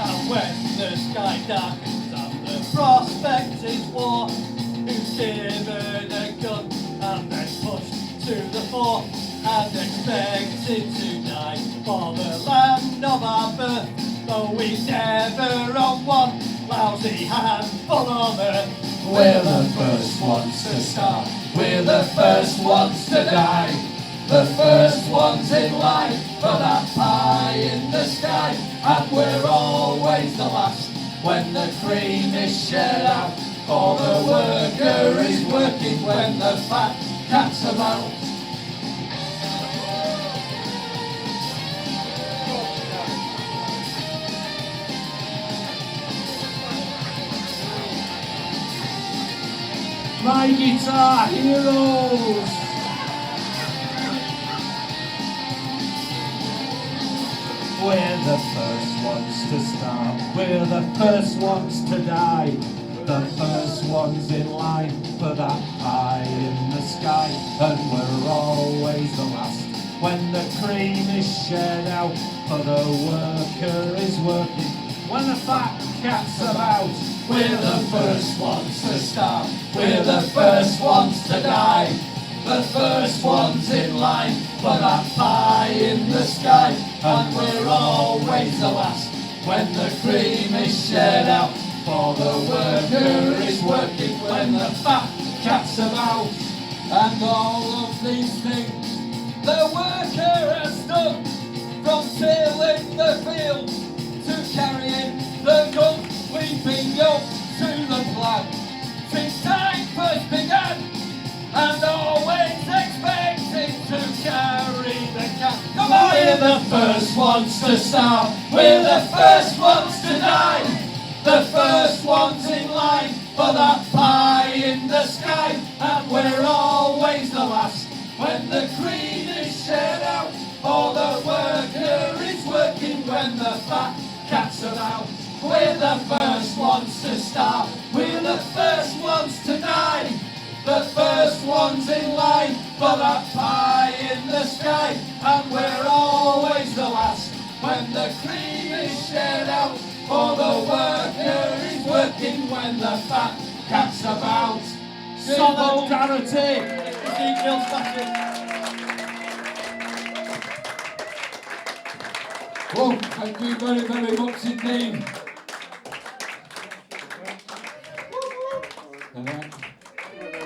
And when the sky darkens and the prospect is war, who's given a gun and then pushed to the fore and expected to die for the land of our birth, though we never on one lousy handful of earth. We're the first ones to start, we're the first ones to die, the first ones in line for that pie in the sky, and we're always the last when the cream is shared out, for the worker is working when the fat cat's about. My guitar heroes! We're the first ones to start, we're the first ones to die, the first ones in line for that pie in the sky, and we're always the last when the cream is shared out, for the worker is working when the fat cat's about. We're the first ones to start, we're the first ones to die, the first ones in line for that pie in the sky, and we're always the last when the cream is shared out, for the worker is working when the fat cat's about. And all of these things the worker has done, from tilling the fields to carrying the gun. We've been yoked to the plough since time first began, and always expecting to carry the can. Come on! We're the first ones to start, we're the first ones to die, the first ones in line for that pie in the sky, and we're always the last when the cream is shared out, for the worker is working when the fat cat's about. We're the first ones to start, we're the first ones to die, the first ones in line for that pie the sky, and we're always the last when the cream is shared out. For the worker is working when the fat cat's about. Solidarity! Well, thank you very, very much indeed.